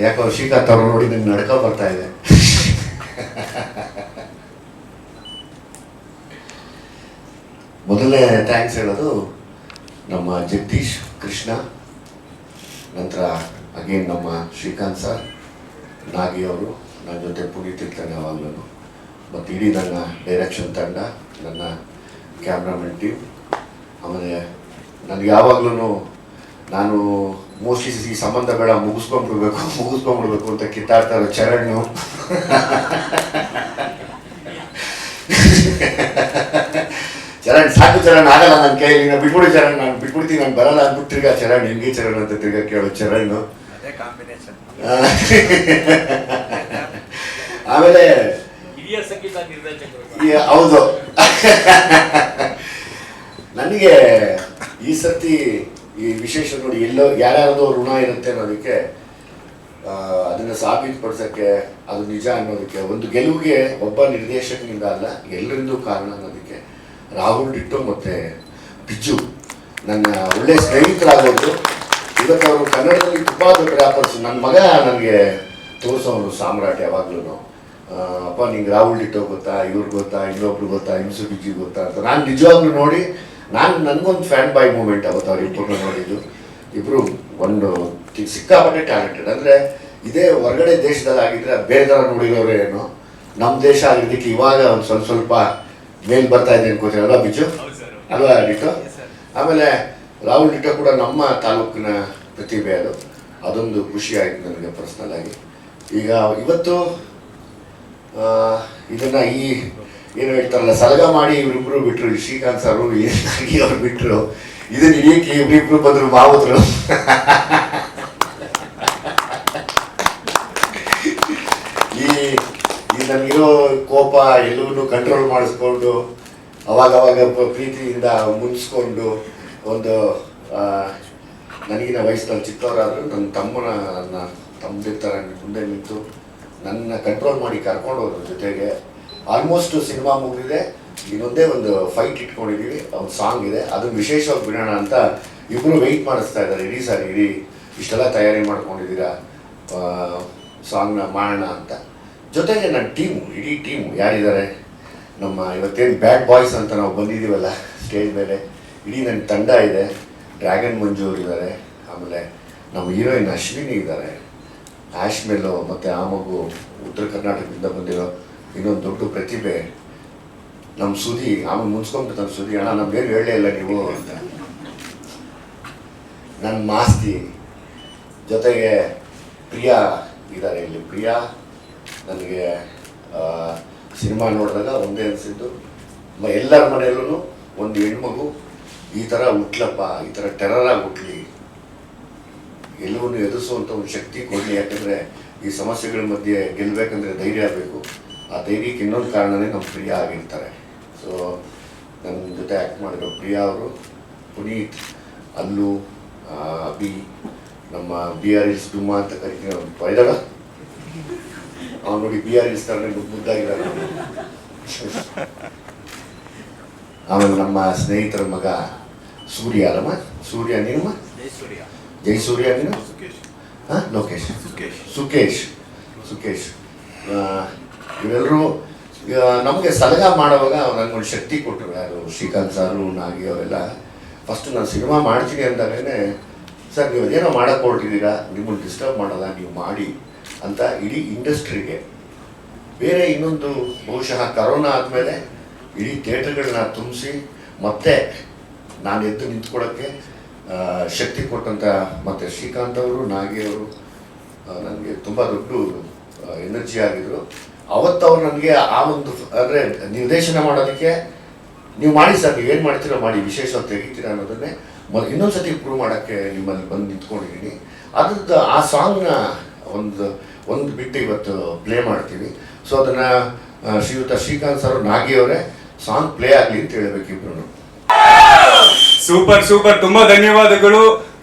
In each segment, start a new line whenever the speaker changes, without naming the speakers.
ಯಾಕೋ ಶ್ರೀಕಾಂತ್ ಅವರು ನೋಡಿ ನಂಗೆ ನಡ್ಕೊ ಬರ್ತಾ ಇದೆ. ಮೊದಲನೇ ಥ್ಯಾಂಕ್ಸ್ ಹೇಳೋದು ನಮ್ಮ ಜಗದೀಶ್ ಕೃಷ್ಣ, ನಂತರ ಅಗೇನ್ ನಮ್ಮ ಶ್ರೀಕಾಂತ್ ಸರ್, ನಾಗಿ ಅವರು, ನನ್ನ ಜೊತೆ ಪುನೀತ್ ಇರ್ತಾನೆ ಯಾವಾಗಲೂ, ಮತ್ತು ಇಡೀ ನನ್ನ ಡೈರೆಕ್ಷನ್ ತಂಡ, ನನ್ನ ಕ್ಯಾಮ್ರಾಮನ್ ಟೀಮ್. ಆಮೇಲೆ ನನಗೆ ಯಾವಾಗಲೂ ನಾನು ಮೋಸ್ಟ್ಲಿ ಈ ಸಂಬಂಧ ಬೇಡ ಮುಗಿಸ್ಕೊಂಡ್ಬಿಡ್ಬೇಕು ಅಂತ ಕಿತ್ತಾಡ್ತಾ ಇರೋ ಚರಣ್. ಚರಣ್ ಸಾಕು ಚರಣ್, ಆಗಲ್ಲ ನನ್ನ ಕೈಯಲ್ಲಿ, ನಾನು ಬಿಟ್ಬಿಡಿ ಚರಣ್, ನಾನು ಬಿಟ್ಬಿಡ್ತೀನಿ, ನಾನು ಬರಲ್ಲ ಅಂದ್ಬಿಟ್ಟು ತಿರ್ಗಾ ಚರಣ್ ಹೆಂಗೆ ಚರಣ್ ಅಂತ ತಿರ್ಗಾ ಕೇಳೋ ಚರಣ್. ಆಮೇಲೆ ಹೌದು, ನನಗೆ ಈ ಸರ್ತಿ ಈ ವಿಶೇಷ ನೋಡಿ, ಎಲ್ಲೋ ಯಾರ್ಯಾರದೋ ಋಣ ಇರುತ್ತೆ ಅನ್ನೋದಕ್ಕೆ, ಅದನ್ನು ಸಾಬೀತುಪಡಿಸೋಕ್ಕೆ, ಅದು ನಿಜ ಅನ್ನೋದಕ್ಕೆ, ಒಂದು ಗೆಲುವಿಗೆ ಒಬ್ಬ ನಿರ್ದೇಶಕನಿಂದ ಅಲ್ಲ, ಎಲ್ಲರಿಂದೂ ಕಾರಣ ಅನ್ನೋದಕ್ಕೆ ರಾಹುಲ್ ಡಿಟ್ಟೋ ಮತ್ತು ಬಿಜ್ಜು ನನ್ನ ಒಳ್ಳೆಯ ಸ್ನೇಹಿತರಾಗೋದು. ಇವತ್ತು ಅವರು ಕನ್ನಡದಲ್ಲಿ ತುಂಬ ದೊಡ್ಡ ರ್ಯಾಪರ್ಸ್. ನನ್ನ ಮಗ ನನಗೆ ತೋರಿಸೋನು ಸಾಮ್ರಾಟ್ ಯಾವಾಗಲೂ, ಅಪ್ಪ ನಿಂಗೆ ರಾಹುಲ್ ಡಿಟ್ಟೋ ಗೊತ್ತಾ, ಇವ್ರು ಗೊತ್ತಾ, ಇನ್ನೊಬ್ರು ಗೊತ್ತಾ, ಹಿಂಸು ಬಿಜ್ಜಿ ಗೊತ್ತಾ ಅಂತ. ನಾನು ನಿಜವಾಗ್ಲೂ ನೋಡಿ, ನನಗೊಂದು ಫ್ಯಾನ್ ಬಾಯ್ ಮೂಮೆಂಟ್ ಆಗುತ್ತೆ ಅವ್ರು ಇಬ್ಬರನ್ನ ನೋಡಿದ್ದು. ಇಬ್ಬರು ಒಂದು ಸಿಕ್ಕಾಪಟ್ಟೆ ಟ್ಯಾಲೆಂಟೆಡ್. ಅಂದರೆ ಇದೇ ಹೊರಗಡೆ ದೇಶದಲ್ಲಿ ಆಗಿದ್ರೆ ಬೇರೆ ಥರ ನೋಡಿರೋರೇ ಏನೋ, ನಮ್ಮ ದೇಶ ಆಗಿದ್ದಕ್ಕೆ ಇವಾಗ ಒಂದು ಸ್ವಲ್ಪ ಮೇಲ್ ಬರ್ತಾ ಇದೆ ಅನ್ಕೋತೀನಿ ಅಲ್ವಾ ಬಿಜ್ಜು, ಅಲ್ವಾ ಡಿಟ್ಟೋ? ಆಮೇಲೆ ರಾಹುಲ್ ಡಿಟ್ಟೋ ಕೂಡ ನಮ್ಮ ತಾಲೂಕಿನ ಪ್ರತಿಭೆ, ಅದೊಂದು ಖುಷಿ ಆಯಿತು ನನಗೆ ಪರ್ಸ್ನಲ್ ಆಗಿ. ಈಗ ಇವತ್ತು ಇದನ್ನು ಏನು ಹೇಳ್ತಾರಲ್ಲ, ಸಲಗ ಮಾಡಿ ಇವರಿಬ್ಬರು ಬಿಟ್ಟರು, ಶ್ರೀಕಾಂತ್ ಸರು ಏನಾಗಿ ಅವ್ರು ಬಿಟ್ಟರು, ಇದನ್ನ ಹಿಡಿಯಕ್ಕೆ ಇವರಿಬ್ರು ಬಂದರು ಮಾವುದ್ರು. ಈ ನನಗಿರೋ ಕೋಪ ಎಲ್ಲವನ್ನೂ ಕಂಟ್ರೋಲ್ ಮಾಡಿಸ್ಕೊಂಡು, ಅವಾಗವಾಗ ಪ್ರೀತಿಯಿಂದ ಮುನ್ಸ್ಕೊಂಡು, ಒಂದು ನನಗಿನ ವಯಸ್ಸಿನಲ್ಲಿ ಚಿಕ್ಕವರಾದರೂ ನನ್ನ ತಮ್ಮದಿರ್ತಾರೆ ಮುಂದೆ ನಿಂತು ನನ್ನ ಕಂಟ್ರೋಲ್ ಮಾಡಿ ಕರ್ಕೊಂಡು ಹೋದ್ರ ಜೊತೆಗೆ. ಆಲ್ಮೋಸ್ಟ್ ಸಿನಿಮಾ ಮುಗಿದಿದೆ, ಇನ್ನೊಂದೇ ಒಂದು ಫೈಟ್ ಇಟ್ಕೊಂಡಿದ್ದೀವಿ, ಒಂದು ಸಾಂಗ್ ಇದೆ, ಅದನ್ನು ವಿಶೇಷವಾಗಿ ಬಿಡೋಣ ಅಂತ ಇಬ್ಬರು ವೆಯ್ಟ್ ಮಾಡಿಸ್ತಾ ಇದ್ದಾರೆ. ಇಡೀ ಇಷ್ಟೆಲ್ಲ ತಯಾರಿ ಮಾಡ್ಕೊಂಡಿದ್ದೀರಾ, ಸಾಂಗ್ನ ಮಾಡೋಣ ಅಂತ. ಜೊತೆಗೆ ನನ್ನ ಇಡೀ ಟೀಮು ಯಾರಿದ್ದಾರೆ, ನಮ್ಮ ಇವತ್ತೇನು ಬ್ಯಾಡ್ ಬಾಯ್ಸ್ ಅಂತ ನಾವು ಬಂದಿದ್ದೀವಲ್ಲ ಸ್ಟೇಜ್ ಮೇಲೆ, ಇಡೀ ನನ್ನ ತಂಡ ಇದೆ. ಡ್ರ್ಯಾಗನ್ ಮಂಜು ಅವರು ಇದ್ದಾರೆ, ಆಮೇಲೆ ನಮ್ಮ ಹೀರೋಯಿನ್ ಅಶ್ವಿನಿ ಇದ್ದಾರೆ, ಆ್ಯಶ್ ಮೆಲ್ಲೋ, ಮತ್ತು ಆ ಮಗು ಉತ್ತರ ಕರ್ನಾಟಕದಿಂದ ಬಂದಿರೋ ಇನ್ನೊಂದು ದೊಡ್ಡ ಪ್ರತಿಭೆ ನಮ್ಮ ಸುದಿ. ಆಮೇಲೆ ಮುನ್ಸ್ಕೊಂಡ್ಬಿಡ್ತಾನೆ ಸುದಿ, ಅಣ್ಣ ನಮ್ಗೇನು ಹೇಳಲೇ ಇಲ್ಲ ನೀವು ಅಂತ. ನನ್ನ ಮಾಸ್ತಿ ಜೊತೆಗೆ ಪ್ರಿಯಾ ಇದ್ದಾರೆ ಇಲ್ಲಿ. ಪ್ರಿಯಾ ನನಗೆ ಸಿನಿಮಾ ನೋಡಿದಾಗ ಒಂದೇ ಅನಿಸಿದ್ದು, ಎಲ್ಲರ ಮನೆಯಲ್ಲೂ ಒಂದು ಹೆಣ್ಮಗು ಈ ಥರ ಹುಟ್ಲಪ್ಪ, ಈ ಥರ ಟೆರರಾಗಿ ಹುಟ್ಲಿ, ಎಲ್ಲವನ್ನೂ ಎದುರಿಸುವಂಥ ಒಂದು ಶಕ್ತಿ ಕೊಡಲಿ. ಯಾಕಂದರೆ ಈ ಸಮಸ್ಯೆಗಳ ಮಧ್ಯೆ ಗೆಲ್ಲಬೇಕಂದ್ರೆ ಧೈರ್ಯ ಬೇಕು. ಆ ಧೈರ್ಯಕ್ಕೆ ಇನ್ನೊಂದು ಕಾರಣನೇ ನಮ್ಮ ಪ್ರಿಯಾ ಆಗಿರ್ತಾರೆ. ಸೊ ನನ್ನ ಜೊತೆ ಆ್ಯಕ್ಟ್ ಮಾಡಿರೋ ಪ್ರಿಯಾ ಅವರು, ಪುನೀತ್, ಅಲ್ಲು, ಅಭಿ, ನಮ್ಮ BR-Hills ಡುಮ್ಮ ಅಂತ ಕರಿತೀನಿ ಅವ್ನು ಪೈದಳ, ಅವ್ನು ನೋಡಿ BR-Hills ಥರನೇ ಮುದ್ದಾಗಿದ್ದಾರೆ. ಆಮೇಲೆ ನಮ್ಮ ಸ್ನೇಹಿತರ ಮಗ ಸೂರ್ಯ ಅಲ್ಲಮ್ಮ, ಸೂರ್ಯ ನೀನಮ್ಮ, ಜೈ ಸೂರ್ಯ ನೀನು, ಹಾಂ ಲೋಕೇಶ್, ಸುಕೇಶ್ ಇವರೆಲ್ಲರೂ ನಮಗೆ ಸಲಹೆ ಮಾಡುವಾಗ ನನಗೊಂದು ಶಕ್ತಿ ಕೊಟ್ಟರು. ಯಾರು ಶ್ರೀಕಾಂತ್ ಸಾರು, ನಾಗಿ ಅವರೆಲ್ಲ. ಫಸ್ಟು ನಾನು ಸಿನಿಮಾ ಮಾಡ್ತೀನಿ ಅಂದಾಗಲೇ, ಸರ್ ನೀವು ಅದೇನೋ ಮಾಡೋಕ್ಕೆ ಹೊರಟಿದ್ದೀರಾ, ನಿಮ್ಮನ್ನು ಡಿಸ್ಟರ್ಬ್ ಮಾಡಲ್ಲ, ನೀವು ಮಾಡಿ ಅಂತ ಇಡೀ ಇಂಡಸ್ಟ್ರಿಗೆ. ಬೇರೆ ಇನ್ನೊಂದು ಬಹುಶಃ ಕರೋನಾ ಆದಮೇಲೆ ಇಡೀ ಥಿಯೇಟರ್ಗಳನ್ನ ತುಂಬಿಸಿ ಮತ್ತೆ ನಾನು ಎದ್ದು ನಿಂತ್ಕೊಳ್ಳೋಕ್ಕೆ ಶಕ್ತಿ ಕೊಟ್ಟಂಥ ಮತ್ತು ಶ್ರೀಕಾಂತ್ ಅವರು, ನಾಗಿ ಅವರು ನನಗೆ ತುಂಬ ದೊಡ್ಡ ಎನರ್ಜಿ ಆಗಿದ್ರು. ಅವತ್ತು ಅವ್ರು ನನಗೆ ಆ ಒಂದು ಅಂದರೆ ನಿರ್ದೇಶನ ಮಾಡೋದಕ್ಕೆ, ನೀವು ಮಾಡಿ ಸರ್, ನೀವೇನು ಮಾಡ್ತೀರೋ ಮಾಡಿ, ವಿಶೇಷವಾಗಿ ತೆಗಿತೀರ ಅನ್ನೋದನ್ನೇ ಇನ್ನೊಂದು ಸತಿ ಪ್ರೂವ್ ಮಾಡೋಕ್ಕೆ ನಿಮ್ಮಲ್ಲಿ ಬಂದು ನಿಂತ್ಕೊಂಡಿದ್ದೀನಿ. ಅದ್ರದ್ದು ಆ ಸಾಂಗ್ನ ಒಂದು ಬಿಟ್ಟು ಇವತ್ತು ಪ್ಲೇ ಮಾಡ್ತೀವಿ. ಸೊ ಅದನ್ನು ಶ್ರೀಯುತ ಶ್ರೀಕಾಂತ್ ಸರ್, ನಾಗಿ ಅವರೇ ಸಾಂಗ್ ಪ್ಲೇ ಆಗಲಿ ಅಂತ ಹೇಳಬೇಕಿಬ್ರು.
ಸೂಪರ್, ತುಂಬಾ ಧನ್ಯವಾದಗಳು.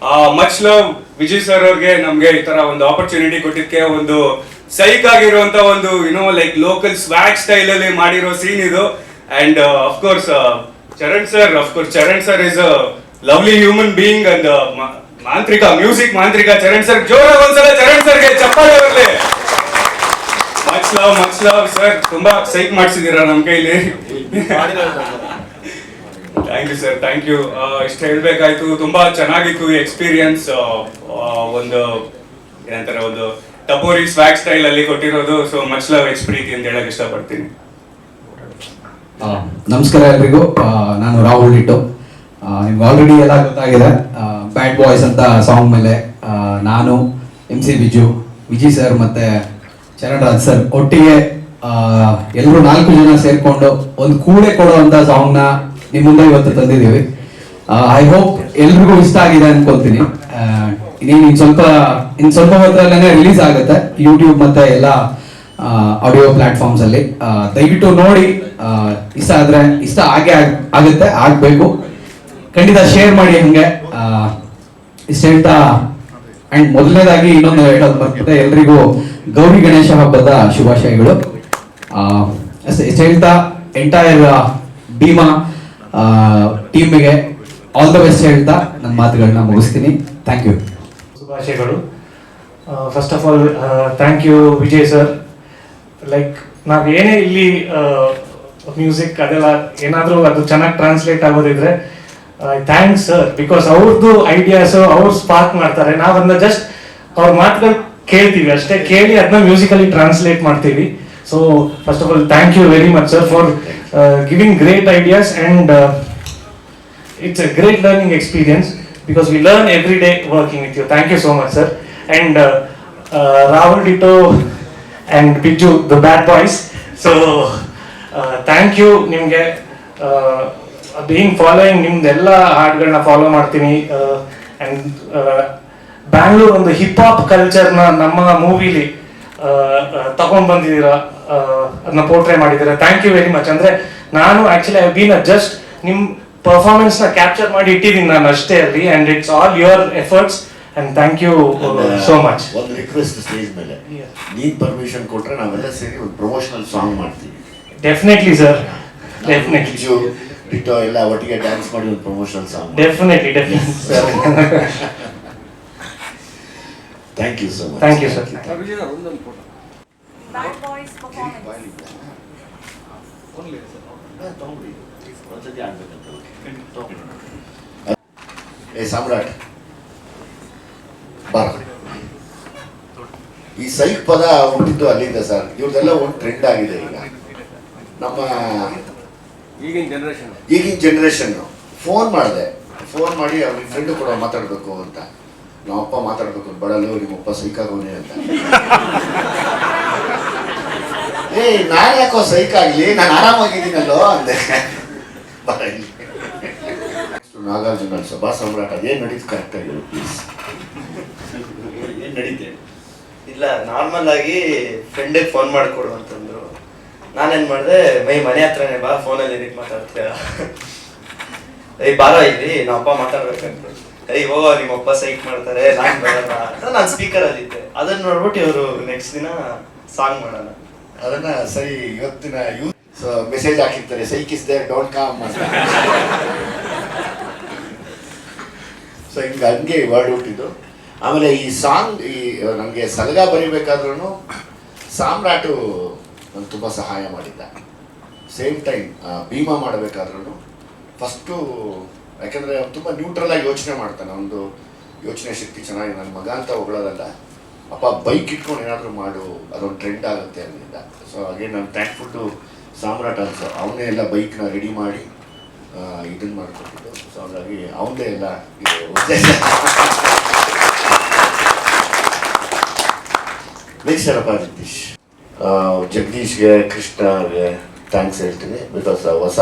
ಮಚ್ ಲವ್ ವಿಜಯ್ ಸರ್ ಅವ್ರಿಗೆ, ನಮ್ಗೆ ಈ ತರ ಒಂದು ಆಪರ್ಚುನಿಟಿ ಕೊಟ್ಟಿದ್ದಕ್ಕೆ. ಒಂದು ಸೈಕ್ ಆಗಿರುವಂತ ಒಂದು ಲೈಕ್ ಲೋಕಲ್ ಸ್ವ್ಯಾಗ್ ಸ್ಟೈಲ್ ಅಲ್ಲಿ ಮಾಡಿರೋ ಸೀನ್ ಇದು. And of course Charan sir is a lovely human being. And ಮಾಂತ್ರಿಕ ಮ್ಯೂಸಿಕ್ ಮಾಂತ್ರಿಕ ಚರಣ್ ಸರ್, ಜೋರಾಗಿ ಒಂದ್ಸಲ ಚರಣ್ ಸರ್ಗೆ ಚಪ್ಪಾಳೆ ಬರಲಿ. ಮಚ್ ಲವ್ ಸರ್, ತುಂಬಾ ಸೈಕ್ ಮಾಡಿಸಿದೀರಾ ನಮ್ಮ ಕೈಲಿ. Thank you sir, thank you. ಇಷ್ಟು ಹೇಳ್ಬೇಕಾಯ್ತು. ತುಂಬಾ ಚೆನ್ನಾಗಿತ್ತು ಎಕ್ಸ್ಪೀರಿಯನ್ಸ್. ಒಂದು ಏನಂತಾರೆ, ಒಂದು ಟಪೋರಿ ಸ್ವ್ಯಾಗ್ ಸ್ಟೈಲ್ ಅಲ್ಲಿ ಕೊಟ್ಟಿರೋದು. ಸೊ ಮಚ್ ಲವ್, ಎಚ್ ಪ್ರೀತಿ ಅಂತ ಹೇಳಕ್ ಇಷ್ಟಪಡ್ತೀನಿ.
ನಮಸ್ಕಾರ ಎಲ್ರಿಗೂ. ನಾನು ರಾಹುಲ್ ಡಿಟೋ. ನಿಮ್ಗೆ ಆಲ್ರೆಡಿ ಎಲ್ಲ ಗೊತ್ತಾಗಿದೆ. ಬ್ಯಾಡ್ ಬಾಯ್ಸ್ ಅಂತ ಸಾಂಗ್ ಮೇಲೆ ನಾನು, MC ಬಿಜು, ವಿಜಯ್ ಸರ್ ಮತ್ತೆ ಚರಣ್ ರಾಜ್ ಸರ್ ಒಟ್ಟಿಗೆ ಎಲ್ಲರೂ 4 ಜನ ಸೇರ್ಕೊಂಡು ಒಂದು ಕೂಡೆ ಕೊಡುವಂತ ಸಾಂಗ್ ನ ನಿಮ್ ಮುಂದೆ ಇವತ್ತು ತಂದಿದ್ದೀವಿ. ಐ ಹೋಪ್ ಎಲ್ರಿಗೂ ಇಷ್ಟ ಆಗಿದೆ ಅನ್ಕೊಂತೀನಿ. ಇನ್ನು ಸ್ವಲ್ಪ ಹೊತ್ತರಲ್ಲೇ ರಿಲೀಸ್ ಆಗುತ್ತೆ ಯೂಟ್ಯೂಬ್ ಮತ್ತೆ ಎಲ್ಲ ಆಡಿಯೋ ಪ್ಲಾಟ್ಫಾರ್ಮ್ಸ್ ಅಲ್ಲಿ. ದಯವಿಟ್ಟು ನೋಡಿ. ಇಷ್ಟ ಆದ್ರೆ ಇಷ್ಟ ಆಗುತ್ತೆ, ಆಗ್ಬೇಕು. ಖಂಡಿತ ಶೇರ್ ಮಾಡಿ ಹಂಗೆ. ಇಷ್ಟ ಹೇಳ್ತಾ ಅಂಡ್ ಮೊದಲನೇದಾಗಿ ಇನ್ನೊಂದು ಹೇಳೋದು ಬರ್ತಿದೆ, ಎಲ್ರಿಗೂ ಗೌರಿ ಗಣೇಶ ಹಬ್ಬದ ಶುಭಾಶಯಗಳು. ಇಷ್ಟ ಹೇಳ್ತಾ ಎಂಟೈರ್ ಭೀಮಾ ಟೀಮಿಗೆ ಆಲ್ ದ ಬೆಸ್ಟ್ ಹೇಳ್ತಾ ನನ್ನ ಮಾತುಗಳನ್ನ ಮುಗಿಸ್ತೀನಿ. Thank you.
ಶುಭಾಶಯಗಳು. First of all thank you Vijay sir. Like ನಾವು ಏನೇ ಇಲ್ಲಿ ಮ್ಯೂಸಿಕ್ ಅದೆಲ್ಲ ಏನಾದರೂ ಅದು ಚೆನ್ನಾಗಿ ಟ್ರಾನ್ಸ್ಲೇಟ್ ಆಗೋದಿದ್ರೆ ಥ್ಯಾಂಕ್ಸ್ ಸರ್, ಬಿಕಾಸ್ ಅವ್ರದ್ದು ಐಡಿಯಾಸ್ ಅವ್ರು ಸ್ಪಾರ್ಕ್ ಮಾಡ್ತಾರೆ. ನಾವು ಅದನ್ನ ಜಸ್ಟ್ ಅವ್ರ ಮಾತುಗಳು ಕೇಳ್ತೀವಿ ಅಷ್ಟೇ, ಕೇಳಿ ಅದನ್ನ ಮ್ಯೂಸಿಕಲಿ ಟ್ರಾನ್ಸ್ಲೇಟ್ ಮಾಡ್ತೀವಿ. So first of all thank you very much sir for giving great ideas and it's a great learning experience because we learn every day working with you. Thank you so much sir. And Rahul Ditto and Biju, the bad boys. So thank you nimge being following nimdella ಹಾಡ್ಗಳನ್ನ follow ಮಾಡ್ತೀನಿ. and Bangalore ಒಂದು hip ಹಾಪ್ ಕಲ್ಚರ್ನ ನಮ್ಮ ಮೂವಿಲಿ ತಗೊಂಡ್ ಬಂದಿದ್ದೀರಾ, ಅದನ್ನ portray ಮಾಡಿದ್ದೀರಾ. Thank you very much. ಅಂದ್ರೆ ನಾನು ಆಕ್ಚುಲಿ ಐ ಬೀನ್ ಜಸ್ಟ್ ನಿಮ್ ಪರ್ಫಾರ್ಮೆನ್ಸ್ ನ ಕ್ಯಾಪ್ಚರ್ ಮಾಡಿ ಇಟ್ಟಿದ್ದೀನಿ ನಾನು ಅಷ್ಟೇ ಅಲ್ಲಿ. And it's all your efforts and thank you so much.
ಒಂದು ರಿಕ್ವೆಸ್ಟ್, ಸ್ಟೇಜ್ ಮೇಲೆ ನೀನ್ ಪರ್ಮಿಷನ್ ಕೊಟ್ರೆ ನಾವೆಲ್ಲ ಸೇರಿ ಒಂದು ಪ್ರಮೋಷನಲ್ ಸಾಂಗ್ ಮಾಡ್ತೀವಿ.
Definitely sir, definitely.
ಡಿಟೋ ಎಲ್ಲ ಒಟ್ಟಿಗೆ ಡ್ಯಾನ್ಸ್ ಮಾಡಿ ಒಂದು promotional song.
Definitely sir.
Thank you so much.
Thank you sir.
Bad Boys performance.
ಏ ಸಾಮ್ರಾಟ್ ಬಾರ. ಈ ಸೈಕ್ ಪದ ಹುಟ್ಟಿದ್ದು ಅಲ್ಲಿಂದ ಸರ್. ಇವ್ರದೆಲ್ಲ ಒಂದು ಟ್ರೆಂಡ್ ಆಗಿದೆ ಈಗ ನಮ್ಮ ಈಗಿನ ಜನರೇಷನ್. ಫೋನ್ ಮಾಡಿ ಅವ್ರಿಗೆ ಫ್ರೆಂಡ್ ಕೂಡ ಮಾತಾಡ್ಬೇಕು ಅಂತ. ನಮ್ಮಪ್ಪ ಮಾತಾಡ್ಬೇಕು, ಬಡಲು ನಿಮ್ಮಪ್ಪ ಸೈಕಾಗೋನೆ ಅಂತ. ಏ ನಾನು ಯಾಕೋ ಸೈಕ್ ಆಗ್ಲಿ, ನಾನು ಆರಾಮಾಗಿದ್ದೀನಲ್ಲೋ ಅಂದೆ. ಬರ ಇಲ್ಲಿ ನಾಗಾರ್ಜುನ ಸಭಾ ಸಾಮ್ರಾಟ್ ಅದೇನ್ ನಡೀತು ಕರೆಕ್ಟ್ ಆಗಿರೋ ಪ್ಲೀಸ್. ಏನ್ ನಡೀತೆ?
ಇಲ್ಲ, ನಾರ್ಮಲ್ ಆಗಿ ಫ್ರೆಂಡಿಗೆ ಫೋನ್ ಮಾಡಿಕೊಡು ಅಂತಂದ್ರು. ನಾನೇನ್ ಮಾಡಿದೆ, ಮನೆ ಹತ್ರನೇ ಬಾ, ಫೋನಲ್ಲಿ ಏನಕ್ಕೆ ಮಾತಾಡ್ತೀರಾ, ಬಾರೋ ಇಲ್ಲಿ ನಮ್ಮಪ್ಪ ಮಾತಾಡ್ಬೇಕಂತ. ಹೋಗೋ ನಿಮ್ಮಪ್ಪ ಸೈಕ್ ಮಾಡ್ತಾರೆ, ನಾನ್ ಬರಲ್ಲ ಅಂತ ನಾನು ಸ್ಪೀಕರ್ ಅಲ್ಲಿ ಇದ್ದೆ. ಅದನ್ನ ನೋಡ್ಬಿಟ್ಟು ಇವರು ನೆಕ್ಸ್ಟ್ ದಿನ ಸಾಂಗ್ ಮಾಡೋಣ
ಅದನ್ನ ಸರಿ ಇವತ್ತಿನ ಮೆಸೇಜ್ ಹಾಕಿರ್ತಾರೆ, ಸೈಕ್ ಇಸ್ ದೇರ್ ಡೋಂಟ್ ಕಮ್ ಅಂತ. ಸೊ ಹಂಗೆ ವರ್ಡ್ ಹುಟ್ಟಿದ್ದು. ಆಮೇಲೆ ಈ ಸಾಂಗ್ ನನಗೆ ಸಲಗ ಬರಿಬೇಕಾದ್ರೂ ಸಾಮ್ರಾಟು ನಂಗೆ ತುಂಬ ಸಹಾಯ ಮಾಡಿದ್ದ. ಸೇಮ್ ಟೈಮ್ ಭೀಮಾ ಮಾಡಬೇಕಾದ್ರೂ ಫಸ್ಟು, ಯಾಕಂದರೆ ಅವ್ನು ತುಂಬ ನ್ಯೂಟ್ರಲ್ ಆಗಿ ಯೋಚನೆ ಮಾಡ್ತಾನೆ. ಒಂದು ಯೋಚನೆ ಶಕ್ತಿ ಚೆನ್ನಾಗಿ. ನನ್ನ ಮಗ ಅಂತ ಹೊಗಳೋದಲ್ಲ, ಅಪ್ಪ ಬೈಕ್ ಇಟ್ಕೊಂಡು ಏನಾದರೂ ಮಾಡು, ಅದೊಂದು ಟ್ರೆಂಡ್ ಆಗುತ್ತೆ ಅನ್ನಿಂದ. ಸೊ ಹಾಗೆ ನಾನು ಥ್ಯಾಂಕ್ಫುಲ್ಲು ಸಾಮ್ರಾಟ್ ಅನ್ಸೋ, ಅವನೇ ಎಲ್ಲ ಬೈಕ್ನ ರೆಡಿ ಮಾಡಿ ಇದನ್ನು ಮಾಡಿಕೊಟ್ಟಿದ್ದು. ಸೊ ಹಾಗಾಗಿ ಅವನದೇ ಎಲ್ಲ ಇದು ಉದ್ದೇಶ. ಬೇಯಿಸ್ತಾರಪ್ಪ ಜಗದೀಶ್ಗೆ, ಕೃಷ್ಣಗೆ ಥ್ಯಾಂಕ್ಸ್ ಹೇಳ್ತೀನಿ. ಬಿಕಾಸ್ ಹೊಸ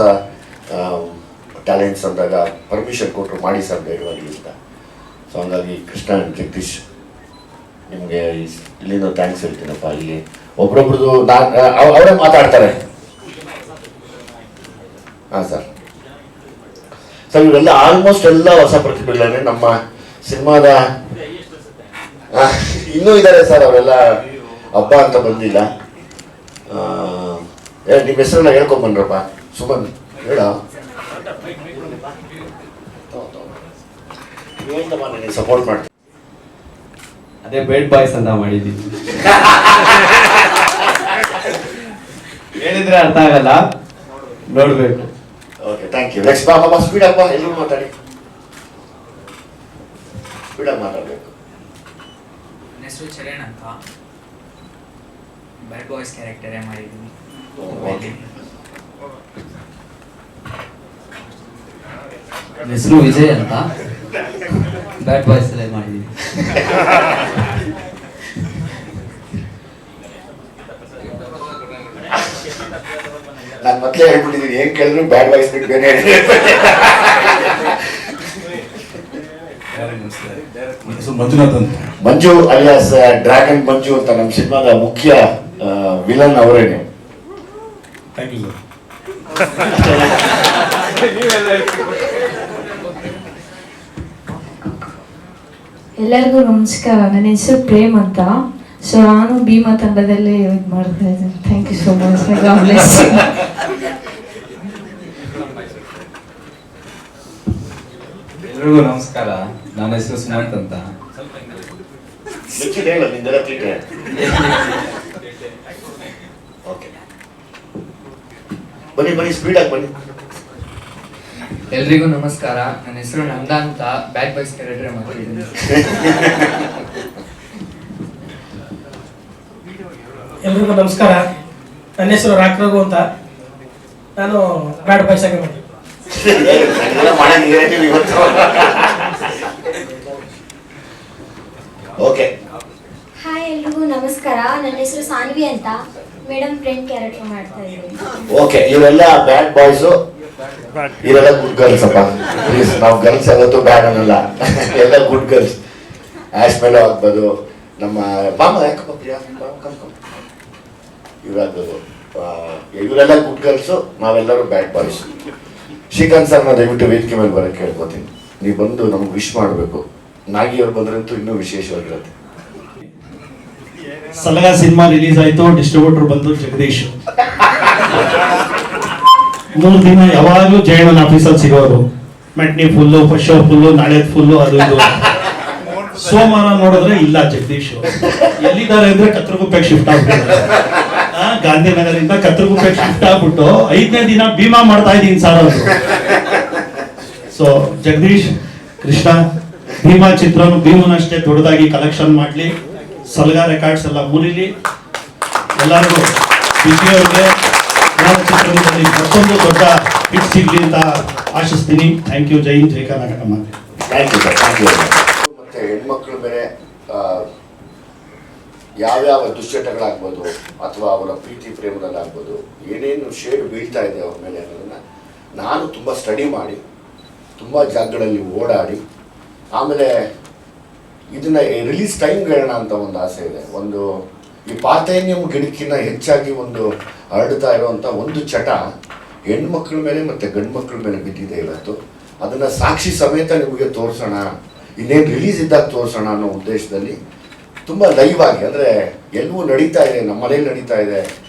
ಟ್ಯಾಲೆಂಟ್ಸ್ ಅಂದಾಗ ಪರ್ಮಿಷನ್ ಕೊಟ್ಟರು ಮಾಡಿ ಸರ್ ಬೇಡವಾಗಿ ಅಂತ. ಸೊ ಹಂಗಾಗಿ ಕೃಷ್ಣ ಜಗದೀಶ್ ನಿಮಗೆ ಇಲ್ಲಿಂದ ಥ್ಯಾಂಕ್ಸ್ ಹೇಳ್ತೀನಪ್ಪ. ಇಲ್ಲಿ ಒಬ್ರೊಬ್ರದ್ದು ಅವರೇ ಮಾತಾಡ್ತಾರೆ. ಹಾಂ ಸರ್. ಸರ್ ಇವರೆಲ್ಲ ಆಲ್ಮೋಸ್ಟ್ ಎಲ್ಲ ಹೊಸ ಪ್ರತಿಭೆಗಳೇ ನಮ್ಮ ಸಿನಿಮಾದ. ಇನ್ನೂ ಇದ್ದಾರೆ ಸರ್, ಅವರೆಲ್ಲ ಹಬ್ಬ ಅಂತ ಬಂದಿಲ್ಲ. ನಿಮ್ಮ ಹೆಸರನ್ನ ಹೇಳ್ಕೊಂಬನ್ರಪ್ಪ. ಸುಮನ್ ಹೇಳ. ಹೇಳ್ದಮ್ಮ ನನಗೆ ಸಪೋರ್ಟ್ ಮಾಡ್ತೀನಿ.
ಅದೇ ಬೇಡ್ ಬಾಯ್ಸ್ ಅಂತ ಮಾಡಿದ್ದೀನಿ. ಹೇಳಿದ್ರೆ ಅರ್ಥ ಆಗಲ್ಲ, ನೋಡ್ಬೇಕು.
Okay, thank you. ನೆಕ್ಸ್ಟ್ ಬಾಬಾ ಸ್ಪೀಡ್ ಅಪ್ಪ, ಎಲ್ಲರೂ ಮಾತಾಡಿ, ಸ್ಪೀಡಾಗಿ ಮಾತಾಡಬೇಕು.
ನನ್ನ ಹೆಸರು ಚರಣ್ ಅಂತ, ಬ್ಯಾಡ್ ಬಾಯ್ಸ್ ಕ್ಯಾರೆಕ್ಟರೇ ಮಾಡಿದ್ದೀನಿ.
ಓಕೆ.
ನನ್ನ ಹೆಸರು ವಿಜಯ್ ಅಂತ, ಬ್ಯಾಡ್ ಬಾಯ್ಸ್ ಅಲ್ಲೇ ಮಾಡಿದ್ದೀನಿ.
ನಾನು ಮೊದಲೇ ಹೇಳ್ಬಿಟ್ಟಿದ್ದೀನಿ, ಏನ್ ಕೇಳಿದ್ರು ಬ್ಯಾಡ್ ಬಾಯ್ಸ್ ಬಿಟ್ಟು ಬೇರೆ
ಮಂಜುನಾಥ್ ಅಂತ.
ಮಂಜು ಅಲಿಯಾಸ್ ಡ್ರ್ಯಾಗನ್ ಮಂಜು ಅಂತ ನಮ್ಮ ಸಿನಿಮಾದ ಮುಖ್ಯ ವಿಲನ್ ಅವರೇನೆ.
Thank you sir.
ಎಲ್ಲರಿಗೂ ನಮಸ್ಕಾರ. ನನ್ನ ಹೆಸರು ಪ್ರೇಮ್ ಅಂತ. ಸೊ ನಾನು ಭೀಮಾ ತಂಡದಲ್ಲಿ ಇದು ಮಾಡ್ತಾ ಇದ್ದೀನಿ. Thank you so much.
ಎಲ್ರಿಗೂ ನಮಸ್ಕಾರ. ನನ್ನ ಹೆಸರು ಸುಮಂತ್ ಅಂತ.
ಓಕೆ, ಬನ್ನಿ ಬನ್ನಿ, ಸ್ಪೀಡಾಗಿ ಬನ್ನಿ.
ಎಲ್ರಿಗೂ ನಮಸ್ಕಾರ. ನನ್ನ ಹೆಸರು ನಂದ ಅಂತ, ಬ್ಯಾಡ್ ಬಾಯ್ಸ್ ಕ್ಯಾರೆಕ್ಟರ್ ಮಾಡಿದ್ದೀನಿ.
ಎಲ್ರಿಗೂ ನಮಸ್ಕಾರ. ನನ್ನ ಹೆಸರು ರಾಕ್ರಘು ಅಂತ, ನಾನು ಬ್ಯಾಡ್ ಬಾಯ್ಸ್ ಆಗಿ ಮಾಡಿ.
ಓಕೆ,
ಹಾಯ್, ಎಲ್ರಿಗೂ ನಮಸ್ಕಾರ. ನನ್ನ ಹೆಸರು ಸಾನ್ವಿ ಅಂತ, ಮೇಡಮ್ ಫ್ರೆಂಡ್ ಕ್ಯಾರೆಕ್ಟರ್ ಮಾಡ್ತಾ ಇದ್ದೀನಿ.
ಓಕೆ, ಇವರೆಲ್ಲ ಬ್ಯಾಡ್ ಬಾಯ್ಸು, ಇವರೆಲ್ಲ ಗುಡ್ ಗರ್ಲ್ಸ್ ಅಪ್ಪ. ಪ್ಲೀಸ್, ನಾವು ಗರ್ಲ್ಸ್ ಯಾವತ್ತೂ ಬ್ಯಾಡ್ ಅನ್ನಲ್ಲ, ಎಲ್ಲ ಗುಡ್ ಗರ್ಲ್ಸ್. ಆಶ್ ಮೇಲೋ ಆಗ್ಬೋದು, ನಮ್ಮ ಬಾಮ ಯಾಕಪ್ಪ ಪ್ರಿಯಾ, ಇವರಾಗ್ಬೋದು. ಇವರೆಲ್ಲ ಗುಡ್ ಗರ್ಲ್ಸು, ನಾವೆಲ್ಲರೂ ಬ್ಯಾಡ್ ಬಾಯ್ಸ್. ಶ್ರೀಕಾಂತ್ ಸರ್ನ ದಯವಿಟ್ಟು ವೇದಿಕೆ ಮೇಲೆ ಬರೋಕ್ಕೆ ಕೇಳ್ಕೊತೀನಿ. ನೀವು ಬಂದು ನಮ್ಗೆ ವಿಶ್ ಮಾಡಬೇಕು. ನಾಗಿಯವ್ರು ಬಂದ್ರಂತೂ ಇನ್ನೂ ವಿಶೇಷವಾಗಿರುತ್ತೆ.
ಸಲಗ ಸಿನಿಮಾ ರಿಲೀಸ್ ಆಯ್ತು, ಡಿಸ್ಟ್ರಿಬ್ಯೂಟರ್ ಬಂದು ಜಗದೀಶ್. 3 ದಿನ ಯಾವಾಗಲೂ ಜಯಣ್ಣನ ಆಫೀಸಲ್ಲಿ ಸಿಗೋರು. ಮೆಟ್ನಿ ಫುಲ್ಲು, ಫಸ್ಟ್ ಶೋ ಫುಲ್ಲು, ನಾಳೆ ಫುಲ್ಲು, ಅದು ಇದು. ಸೋಮವಾರ ನೋಡಿದ್ರೆ ಇಲ್ಲ ಜಗದೀಶ್. ಎಲ್ಲಿದ್ದಾರೆ ಅಂದ್ರೆ ಕತ್ರಗುಪ್ಪೆಗೆ ಶಿಫ್ಟ್ ಆಗ್ಬಿಟ್ಟಿದ್ದಾರೆ. ಗಾಂಧಿನಗರದಿಂದ ಕತ್ರಗುಪ್ಪೆಗೆ ಶಿಫ್ಟ್ ಆಗ್ಬಿಟ್ಟು 5ನೇ ದಿನ ಭೀಮಾ ಮಾಡ್ತಾ ಇದ್ದೀನಿ ಸರ್ ಅವರು. ಸೊ ಜಗದೀಶ್, ಕೃಷ್ಣ, ಭೀಮಾ ಚಿತ್ರನು ಭೀಮನಷ್ಟೇ ದೊಡ್ಡದಾಗಿ ಕಲೆಕ್ಷನ್ ಮಾಡ್ಲಿ, ಸಲ್ಗಾ ರೆಕಾರ್ಡ್ಸ್ ಎಲ್ಲ ಮುರಿಲಿ. ಎಲ್ಲರಿಗೂ ವಿಜಯವ್ರಿಗೆ ಚಿತ್ರದಲ್ಲಿ ಮತ್ತೊಂದು ದೊಡ್ಡ ಹಿಟ್ ಸಿಗ್ಲಿ ಅಂತ ಆಶಿಸ್ತೀನಿ. Thank you. ಜೈ ಹಿಂದ್, ಜೈ ಕರ್ನಾಟಕ ಮಾತೆ.
Thank you sir, thank you. ಮತ್ತೆ ಹೆಣ್ಮಕ್ಳ ಮೇಲೆ ಯಾವ್ಯಾವ ದುಶ್ಚಟಗಳಾಗ್ಬೋದು ಅಥವಾ ಅವರ ಪ್ರೀತಿ ಪ್ರೇಮದಲ್ಲಾಗ್ಬೋದು ಏನೇನು ಶೇಡ್ ಬೀಳ್ತಾ ಇದೆ ಅವ್ರ ಮೇಲೆ ಅನ್ನೋದನ್ನು ನಾನು ತುಂಬ ಸ್ಟಡಿ ಮಾಡಿ, ತುಂಬ ಜಾಗಗಳಲ್ಲಿ ಓಡಾಡಿ, ಆಮೇಲೆ ಇದನ್ನ ರಿಲೀಸ್ ಟೈಮ್ಗೆ ಹೇಳೋಣ ಅಂತ ಒಂದು ಆಸೆ ಇದೆ. ಒಂದು ಈ ಪಾರ್ಥೇನಿಯಂ ಗಿಡಕ್ಕಿಂತ ಹೆಚ್ಚಾಗಿ ಒಂದು ಹರಡ್ತಾ ಇರುವಂಥ ಒಂದು ಚಟ ಹೆಣ್ಮಕ್ಳ ಮೇಲೆ ಮತ್ತು ಗಂಡು ಮಕ್ಕಳ ಮೇಲೆ ಬಿದ್ದಿದೆ ಇವತ್ತು. ಅದನ್ನು ಸಾಕ್ಷಿ ಸಮೇತ ನಿಮಗೆ ತೋರಿಸೋಣ, ಇನ್ನೇನು ರಿಲೀಸ್ ಇದ್ದಾಗ ತೋರಿಸೋಣ ಅನ್ನೋ ಉದ್ದೇಶದಲ್ಲಿ ತುಂಬ ಲೈವ್ ಆಗಿ, ಅಂದರೆ ಎಲ್ಲವೂ ನಡೀತಾ ಇದೆ, ನಮ್ಮ ಮನೇಲಿ ನಡೀತಾ ಇದೆ,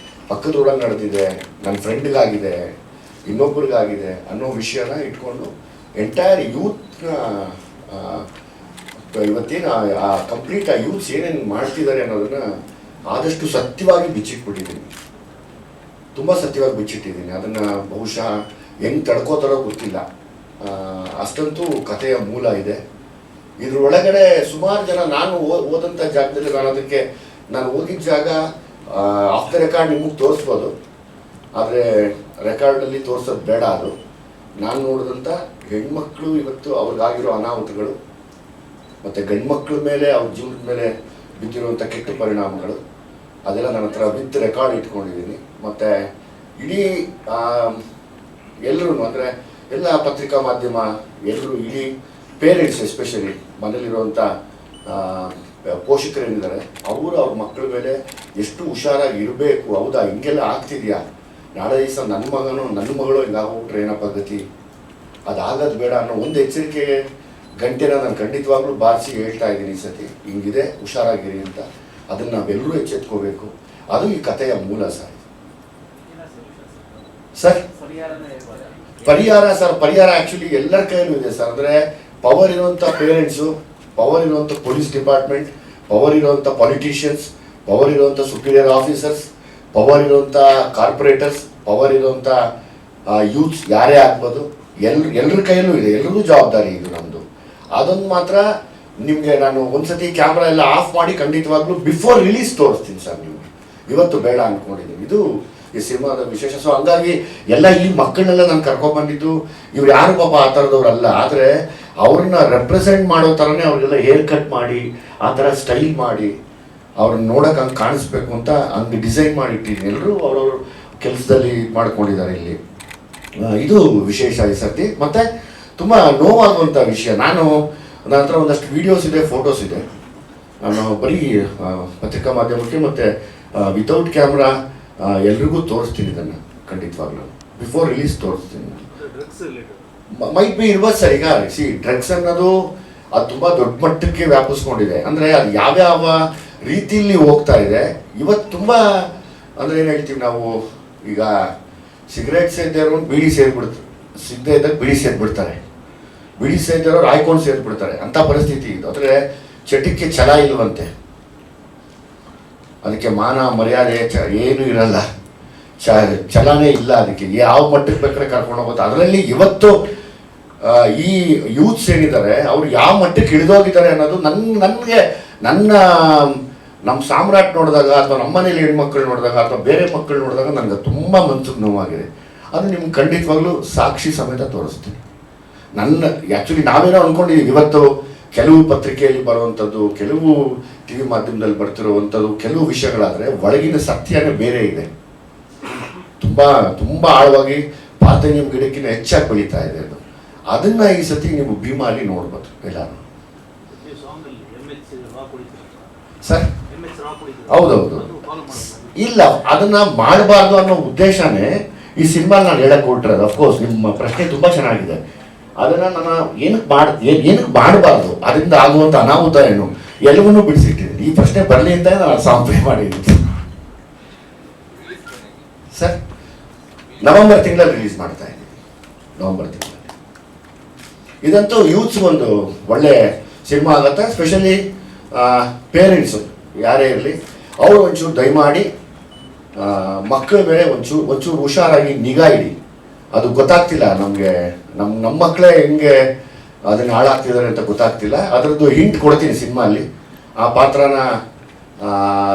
ಪಕ್ಕದ ರೋಡಲ್ಲಿ ನಡೆದಿದೆ, ನನ್ನ ಫ್ರೆಂಡ್ಗಾಗಿದೆ, ಇನ್ನೊಬ್ರಿಗಾಗಿದೆ ಅನ್ನೋ ವಿಷಯನ ಇಟ್ಕೊಂಡು ಎಂಟೈರ್ ಯೂತ್ನ ಇವತ್ತೇನು ಕಂಪ್ಲೀಟ್ ಆ ಯೂತ್ಸ್ ಏನೇನು ಮಾಡ್ತಿದ್ದಾರೆ ಅನ್ನೋದನ್ನು ಆದಷ್ಟು ಸತ್ಯವಾಗಿ ಬಿಚ್ಚಿಟ್ಬಿಟ್ಟಿದ್ದೀನಿ. ತುಂಬ ಸತ್ಯವಾಗಿ ಬಿಚ್ಚಿಟ್ಟಿದ್ದೀನಿ. ಅದನ್ನು ಬಹುಶಃ ಹೆಂಗೆ ತಡ್ಕೋತಾರೋ ಗೊತ್ತಿಲ್ಲ, ಅಷ್ಟಂತೂ ಕಥೆಯ ಮೂಲ ಇದೆ. ಇದ್ರೊಳಗಡೆ ಸುಮಾರು ಜನ, ನಾನು ಓದಂಥ ಜಾಗದಲ್ಲಿ ನಾನು ಹೋಗಿದ್ದ ಜಾಗ ಆಫ್ ದ ರೆಕಾರ್ಡ್ ನಿಮಗೆ ತೋರಿಸ್ಬೋದು, ಆದರೆ ರೆಕಾರ್ಡಲ್ಲಿ ತೋರಿಸೋದು ಬೇಡ. ಅದು ನಾನು ನೋಡಿದಂಥ ಹೆಣ್ಮಕ್ಳು ಇವತ್ತು ಅವ್ರಿಗಾಗಿರೋ ಅನಾಹುತಗಳು ಮತ್ತು ಗಂಡ್ಮಕ್ಳ ಮೇಲೆ ಅವ್ರ ಜೀವನದ ಮೇಲೆ ಬಿದ್ದಿರುವಂಥ ಕೆಟ್ಟ ಪರಿಣಾಮಗಳು, ಅದೆಲ್ಲ ನನ್ನ ಹತ್ರ ವಿತ್ ರೆಕಾರ್ಡ್ ಇಟ್ಕೊಂಡಿದ್ದೀನಿ. ಮತ್ತು ಇಡೀ ಎಲ್ಲರೂ, ಅಂದರೆ ಎಲ್ಲ ಪತ್ರಿಕಾ ಮಾಧ್ಯಮ ಎಲ್ಲರೂ, ಇಡೀ ಪೇರೆಂಟ್ಸ್ ಎಸ್ಪೆಷಲಿ ಮನೇಲಿರುವಂಥ ಪೋಷಕರೇನಿದ್ದಾರೆ ಅವರು ಅವ್ರ ಮಕ್ಕಳ ಮೇಲೆ ಎಷ್ಟು ಹುಷಾರಾಗಿ ಇರಬೇಕು. ಹೌದಾ, ಹಿಂಗೆಲ್ಲ ಆಗ್ತಿದೆಯಾ, ನಾಳೆ ದಿವಸ ನನ್ನ ಮಗನೋ ನನ್ನ ಮಗಳು ಹಿಂಗಾಗ್ಬಿಟ್ರೆ ಏನಪ್ಪ ಗತಿ, ಅದಾಗೋದು ಬೇಡ ಅನ್ನೋ ಒಂದು ಎಚ್ಚರಿಕೆ ಗಂಟೆನ ನಾನು ಖಂಡಿತವಾಗ್ಲೂ ಬಾರಿಸಿ ಹೇಳ್ತಾ ಇದ್ದೀನಿ ಈ ಸತಿ. ಹಿಂಗಿದೆ, ಹುಷಾರಾಗಿರಿ ಅಂತ. ಅದನ್ನು ನಾವೆಲ್ಲರೂ ಎಚ್ಚೆತ್ಕೋಬೇಕು. ಅದು ಈ ಕಥೆಯ ಮೂಲ ಸರ್. ಪರಿಹಾರ ಆ್ಯಕ್ಚುಲಿ ಎಲ್ಲರ ಕೈಯಲ್ಲೂ ಇದೆ ಸರ್. ಅಂದರೆ ಪವರ್ ಇರುವಂಥ ಪೇರೆಂಟ್ಸು, ಪವರ್ ಇರುವಂಥ ಪೊಲೀಸ್ ಡಿಪಾರ್ಟ್ಮೆಂಟ್, ಪವರ್ ಇರುವಂಥ ಪಾಲಿಟಿಷಿಯನ್ಸ್, ಪವರ್ ಇರುವಂಥ ಸುಪೀರಿಯರ್ ಆಫೀಸರ್ಸ್, ಪವರ್ ಇರುವಂಥ ಕಾರ್ಪೊರೇಟರ್ಸ್, ಪವರ್ ಇರುವಂಥ ಯೂತ್ಸ್ ಯಾರೇ ಆಗ್ಬೋದು, ಎಲ್ಲರ ಕೈಯಲ್ಲೂ ಇದೆ. ಎಲ್ರಿಗೂ ಜವಾಬ್ದಾರಿ ಇದು ನಮ್ಮದು. ಅದೊಂದು ಮಾತ್ರ ನಿಮಗೆ ನಾನು ಒಂದ್ಸತಿ ಕ್ಯಾಮ್ರಾ ಎಲ್ಲ ಆಫ್ ಮಾಡಿ ಖಂಡಿತವಾಗ್ಲೂ ಬಿಫೋರ್ ರಿಲೀಸ್ ತೋರಿಸ್ತೀನಿ ಸರ್ ನಿಮಗೆ. ಇವತ್ತು ಬೇಡ ಅಂದ್ಕೊಂಡಿದ್ದೀನಿ. ಇದು ಈ ಸಿನಿಮಾದ ವಿಶೇಷ. ಸೊ ಹಂಗಾಗಿ ಎಲ್ಲ ಈ ಮಕ್ಕಳನ್ನೆಲ್ಲ ನಾನು ಕರ್ಕೊಂಡ್ಬಂದಿದ್ದು, ಇವ್ರು ಯಾರು ಪಾಪ ಆ ಥರದವ್ರಲ್ಲ, ಆದರೆ ಅವ್ರನ್ನ ರೆಪ್ರೆಸೆಂಟ್ ಮಾಡೋ ಥರನೇ ಅವ್ರಿಗೆಲ್ಲ ಹೇರ್ ಕಟ್ ಮಾಡಿ, ಆ ಥರ ಸ್ಟೈಲ್ ಮಾಡಿ, ಅವ್ರನ್ನ ನೋಡೋಕೆ ಹಂಗೆ ಕಾಣಿಸ್ಬೇಕು ಅಂತ ಹಂಗೆ ಡಿಸೈನ್ ಮಾಡಿಟ್ಟಿದ್ದೀನಿ. ಎಲ್ಲರೂ ಅವ್ರವ್ರ ಕೆಲಸದಲ್ಲಿ ಮಾಡ್ಕೊಂಡಿದ್ದಾರೆ ಇಲ್ಲಿ. ಇದು ವಿಶೇಷ ಈ ಸರ್ತಿ. ಮತ್ತು ತುಂಬ ನೋವಾಗುವಂಥ ವಿಷಯ, ನನ್ನ ಹತ್ರ ಒಂದಷ್ಟು ವೀಡಿಯೋಸ್ ಇದೆ, ಫೋಟೋಸ್ ಇದೆ. ನಾನು ಬರೀ ಪತ್ರಿಕಾ ಮಾಧ್ಯಮಕ್ಕೆ ಮತ್ತು ವಿತೌಟ್ ಕ್ಯಾಮ್ರಾ ಎಲ್ರಿಗೂ ತೋರಿಸ್ತೀನಿ ಇದನ್ನು ಖಂಡಿತವಾಗ್ಲೂ. ಬಿಫೋರ್ ರಿಲೀಸ್ ತೋರಿಸ್ತೀನಿ. ಮೈಟ್ ಬಿ ಇರ್ಬೋದು ಸರ್. ಈಗ ಡ್ರಗ್ಸ್ ಅನ್ನೋದು ಅದು ತುಂಬ ದೊಡ್ಡ ಮಟ್ಟಕ್ಕೆ ವ್ಯಾಪಿಸ್ಕೊಂಡಿದೆ. ಅಂದರೆ ಅದು ಯಾವ್ಯಾವ ರೀತಿಯಲ್ಲಿ ಹೋಗ್ತಾ ಇದೆ ಇವತ್ತು. ತುಂಬ ಅಂದರೆ ಏನು ಹೇಳ್ತೀವಿ ನಾವು, ಈಗ ಸಿಗರೇಟ್ ಸೇದಿರೋರು ಬೀಡಿ ಸೇರಿಬಿಡ್ತಾರೆ, ಸಿಗದೇ ಇದ್ದಾಗ ಬೀಡಿ ಸೇರಿಬಿಡ್ತಾರೆ, ಬೀಡಿ ಸೇದಿರೋರು ಆಯ್ಕೊಂಡು ಸೇರಿಬಿಡ್ತಾರೆ. ಅಂಥ ಪರಿಸ್ಥಿತಿ ಇದು. ಅಂದರೆ ಚಟಕ್ಕೆ ಛಲ ಇಲ್ವಂತೆ, ಅದಕ್ಕೆ ಮಾನ ಮರ್ಯಾದೆ ಏನೂ ಇರಲ್ಲ, ಛಲನೇ ಇಲ್ಲ ಅದಕ್ಕೆ. ಯಾವ ಮಟ್ಟಕ್ಕೆ ಬೇಕಾದ್ರೆ ಕರ್ಕೊಂಡು ಹೋಗುತ್ತೆ. ಅದರಲ್ಲಿ ಇವತ್ತು ಈ ಯೂತ್ಸ್ ಏನಿದ್ದಾರೆ ಅವ್ರು ಯಾವ ಮಟ್ಟಕ್ಕೆ ಇಳಿದೋಗಿದ್ದಾರೆ ಅನ್ನೋದು ನನಗೆ ನಮ್ಮ ಸಾಮ್ರಾಟ್ ನೋಡಿದಾಗ, ಅಥವಾ ನಮ್ಮ ಮನೇಲಿ ಹೆಣ್ಮಕ್ಳು ನೋಡಿದಾಗ, ಅಥವಾ ಬೇರೆ ಮಕ್ಕಳು ನೋಡಿದಾಗ ನನಗೆ ತುಂಬ ಮನ್ಸಿಗೆ ನೋವಾಗಿದೆ. ಅದು ನಿಮ್ಗೆ ಖಂಡಿತವಾಗ್ಲೂ ಸಾಕ್ಷಿ ಸಮೇತ ತೋರಿಸ್ತೀನಿ. ಆ್ಯಕ್ಚುಲಿ ನಾವೇನೋ ಅಂದ್ಕೊಂಡಿದ್ದೀವಿ, ಇವತ್ತು ಕೆಲವು ಪತ್ರಿಕೆಯಲ್ಲಿ ಬರುವಂಥದ್ದು, ಕೆಲವು ಟಿ ವಿ ಮಾಧ್ಯಮದಲ್ಲಿ ಬರ್ತಿರುವಂಥದ್ದು ಕೆಲವು ವಿಷಯಗಳಾದರೆ ಒಳಗಿನ ಸತ್ಯನೇ ಬೇರೆ ಇದೆ. ತುಂಬ ತುಂಬ ಆಳವಾಗಿ ಪಾರ್ಥೇನಿಯಂ ಗಿಡಕ್ಕಿಂತ ಹೆಚ್ಚಾಗಿ ಬೆಳೀತಾ ಇದೆ ಅದು. ಅದನ್ನು ಈ ಸತಿ ನೀವು ಭೀಮಾಲಿ ನೋಡ್ಬೋದು ಎಲ್ಲರೂ. ಸರ್ ಹೌದೌದು. ಇಲ್ಲ, ಅದನ್ನ ಮಾಡಬಾರ್ದು ಅನ್ನೋ ಉದ್ದೇಶನೇ ಈ ಸಿನಿಮಾ ನಾನು ಹೇಳಕ್ ಹೊರಟಿರೋದು. ಅಫ್ಕೋರ್ಸ್ ನಿಮ್ಮ ಪ್ರಶ್ನೆ ತುಂಬ ಚೆನ್ನಾಗಿದೆ. ಅದನ್ನ ನಾನು ಏನಕ್ಕೆ ಮಾಡಬಾರ್ದು, ಅದರಿಂದ ಆಗುವಂಥ ಅನಾಹುತ ಏನು ಎಲ್ಲವನ್ನೂ ಬಿಡಿಸಿಟ್ಟಿದ್ದೀನಿ. ಈ ಪ್ರಶ್ನೆ ಬರಲಿ ಅಂತ ನಾನು ಸಾಂಪ್ರದಾಯ ಮಾಡಿದ್ದೀನಿ ಸರ್. ನವೆಂಬರ್ ತಿಂಗಳಲ್ಲಿ ರಿಲೀಸ್ ಮಾಡ್ತಾ ಇದ್ದೀನಿ, ನವೆಂಬರ್ ತಿಂಗಳಲ್ಲಿ. ಇದಂತೂ ಯೂತ್ಸ್ ಒಂದು ಒಳ್ಳೆ ಸಿನಿಮಾ ಆಗುತ್ತೆ. ಸ್ಪೆಷಲಿ ಪೇರೆಂಟ್ಸು ಯಾರೇ ಇರಲಿ, ಅವರು ಒಂಚೂರು ದಯಮಾಡಿ ಮಕ್ಕಳ ಮೇಲೆ ಒಂಚೂರು ಹುಷಾರಾಗಿ ನಿಗಾ ಇಡಿ. ಅದು ಗೊತ್ತಾಗ್ತಿಲ್ಲ ನಮಗೆ, ನಮ್ಮ ಮಕ್ಕಳೇ ಹೆಂಗೆ ಅದನ್ನು ಹಾಳಾಗ್ತಿದ್ದಾರೆ ಅಂತ ಗೊತ್ತಾಗ್ತಿಲ್ಲ. ಅದರದ್ದು ಹಿಂಟ್ ಕೊಡ್ತೀನಿ ಸಿನಿಮಾಲ್ಲಿ. ಆ ಪಾತ್ರನ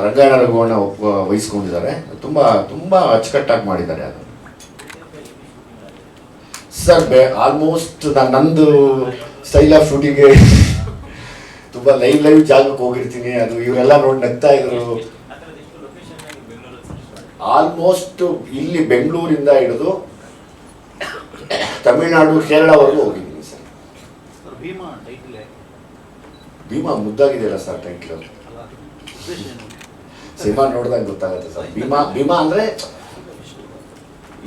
ರಂಗಾಯಣ ರಘುವಣ್ಣ ವಹಿಸ್ಕೊಂಡಿದ್ದಾರೆ. ತುಂಬ ತುಂಬ ಅಚ್ಚುಕಟ್ಟಾಗಿ ಮಾಡಿದ್ದಾರೆ ಅದು ಸರ್. ಆಲ್ಮೋಸ್ಟ್ ನಂದು ಸ್ಟೈಲ್ ಆಫ್ ಶೂಟಿಂಗ್ಗೆ ತುಂಬ ಲೈವ್ ಜಾಗಕ್ಕೆ ಹೋಗಿರ್ತೀನಿ. ಅದು ಇವರೆಲ್ಲ ನೋಡಿ ನಗ್ತಾ ಇದ್ರು. ಆಲ್ಮೋಸ್ಟ್ ಇಲ್ಲಿ ಬೆಂಗಳೂರಿಂದ ಹಿಡಿದು ತಮಿಳ್ನಾಡು, ಕೇರಳವರೆಗೂ ಹೋಗಿದ್ದೀನಿ ಸರ್. ಭೀಮಾ ಮುದ್ದಾಗಿದೆಯಲ್ಲ ಸರ್ ಟೈಟ್ಲು. ಸಿನಿಮಾ ನೋಡಿದಾಗ ಗೊತ್ತಾಗುತ್ತೆ ಸರ್. ಭೀಮಾ ಅಂದರೆ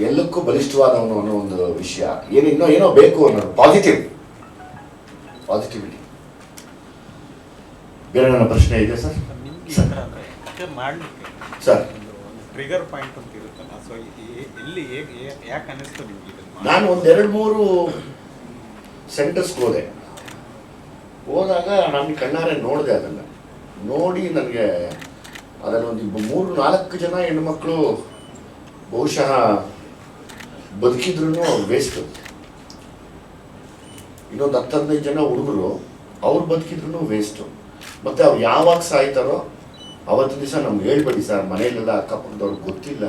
ಎಲ್ಲಕ್ಕೂ ಬಲಿಷ್ಠವಾದವನು ಅನ್ನೋ ಒಂದು ವಿಷಯ. ಏನೋ ಬೇಕು ಅನ್ನೋದು ಪಾಸಿಟಿವಿಟಿ. ಬೇರೆ ನನ್ನ ಪ್ರಶ್ನೆ ಇದೆ ಸರ್. ಸರ್
ಟ್ರಿಗರ್ ಪಾಯಿಂಟ್ ಅಂತ ಇರುತ್ತಲ್ಲ, ಸೊ ಎಲ್ಲಿ ಯಾಕೆ ಅನ್ನಿಸ್ತು ನಿಮಗೆ?
ನಾನು ಒಂದೆರಡು ಮೂರು ಸೆಂಟರ್ಸ್ಗೆ ಹೋದಾಗ ನಾನು ಕಣ್ಣಾರೆ ನೋಡಿದೆ. ಅದನ್ನು ನೋಡಿ ನನಗೆ ಅದರಲ್ಲಿ ಒಂದು 3-4 ಜನ ಹೆಣ್ಮಕ್ಳು ಬಹುಶಃ ಬದುಕಿದ್ರು ವೇಸ್ಟು. ಇನ್ನೊಂದು 10-15 ಜನ ಹುಡುಗರು ಅವ್ರು ಬದುಕಿದ್ರು ವೇಸ್ಟು. ಮತ್ತು ಅವ್ರು ಯಾವಾಗ ಸಾಯ್ತಾರೋ ಅವತ್ತಿನ ದಿವಸ ನಮ್ಗೆ ಹೇಳ್ಬೇಡಿ ಸರ್, ಮನೆಯಲ್ಲೆಲ್ಲ ಅಕ್ಕಪಕ್ಕದವ್ರಿಗೆ ಗೊತ್ತಿಲ್ಲ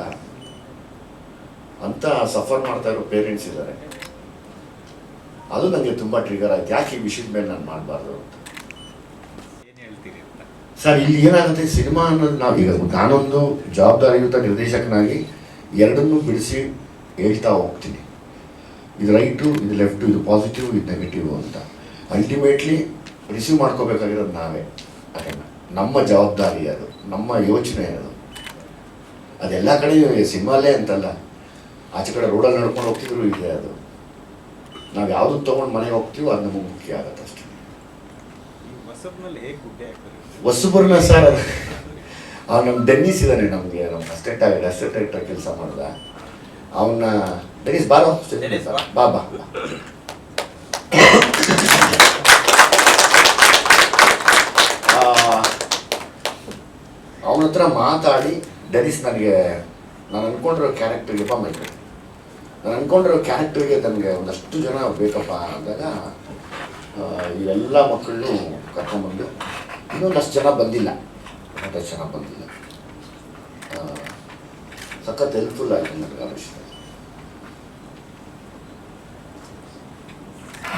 ಅಂತ ಸಫರ್ ಮಾಡ್ತಾ ಇರೋ ಪೇರೆಂಟ್ಸ್ ಇದ್ದಾರೆ. ಅದು ನನಗೆ ತುಂಬ ಟ್ರಿಗರ್ ಆಯ್ತು. ಯಾಕೆ ಈ ವಿಷಯದ ಮೇಲೆ ನಾನು ಮಾಡಬಾರ್ದು ಅಂತ. ಸರ್ ಇಲ್ಲಿ ಏನಾಗುತ್ತೆ, ಸಿನಿಮಾ ಅನ್ನೋದು ನಾವೀಗ ನಾನೊಂದು ಜವಾಬ್ದಾರಿಯುತ ನಿರ್ದೇಶಕನಾಗಿ ಎರಡನ್ನೂ ಬಿಡಿಸಿ ಹೇಳ್ತಾ ಹೋಗ್ತೀನಿ. ಇದು ರೈಟು, ಇದು ಲೆಫ್ಟು, ಇದು ಪಾಸಿಟಿವ್, ಇದು ನೆಗೆಟಿವ್ ಅಂತ. ಅಲ್ಟಿಮೇಟ್ಲಿ ರಿಸೀವ್ ಮಾಡ್ಕೋಬೇಕಾಗಿರೋದು ನಾವೇ. ಅದನ್ನು ನಮ್ಮ ಜವಾಬ್ದಾರಿ, ಅದು ನಮ್ಮ ಯೋಚನೆ. ಅದೆಲ್ಲ ಕಡೆ ಸಿನಿಮಾಲೇ ಅಂತಲ್ಲ, ಆಚೆ ಕಡೆ ರೋಡಲ್ಲಿ ನಡ್ಕೊಂಡು ಹೋಗ್ತಿದ್ರು ಇದೆ. ಅದು ನಾವು ಯಾವುದು ತೊಗೊಂಡು ಮನೆಗೆ ಹೋಗ್ತೀವೋ ಅದು ನಮಗೆ ಮುಖ್ಯ ಆಗುತ್ತೆ ಅಷ್ಟೇ. ಹೊಸಬರ್ನ ಸರ್ ನಮ್ಮ ಡೆನ್ನಿಸ್ ಇದ್ದಾನೆ, ನಮಗೆ ನಮ್ಮ ಅಸಿಸ್ಟೆಂಟ್ ಡೈರೆಕ್ಟರ್ ಕೆಲಸ ಮಾಡ್ದ ಅವನ್ನ. ಡೆನ್ನಿಸ್ ಬಾರೋ, ಬಾ. ಹತ್ರ ಮಾತಾಡಿ ಡೆನಿಸ್ ನನಗೆ ನಾನು ಅಂದ್ಕೊಂಡಿರೋ ಕ್ಯಾರೆಕ್ಟರ್ಗೆ ನಾನು ಅಂದ್ಕೊಂಡಿರೋ ಕ್ಯಾರೆಕ್ಟರ್ಗೆ ನನಗೆ ಒಂದಷ್ಟು ಜನ ಬೇಕಪ್ಪ ಅಂದಾಗ ಇವೆಲ್ಲ ಮಕ್ಕಳನ್ನು ಕರ್ಕೊಂಡ್ಬಂದು ಇನ್ನೊಂದಷ್ಟು ಜನ ಬಂದಿಲ್ಲ, ಸಖತ್ ಹೆಲ್ಪ್ಫುಲ್ ಆಯಿತು ನನಗೆ ಆ ವಿಷಯ.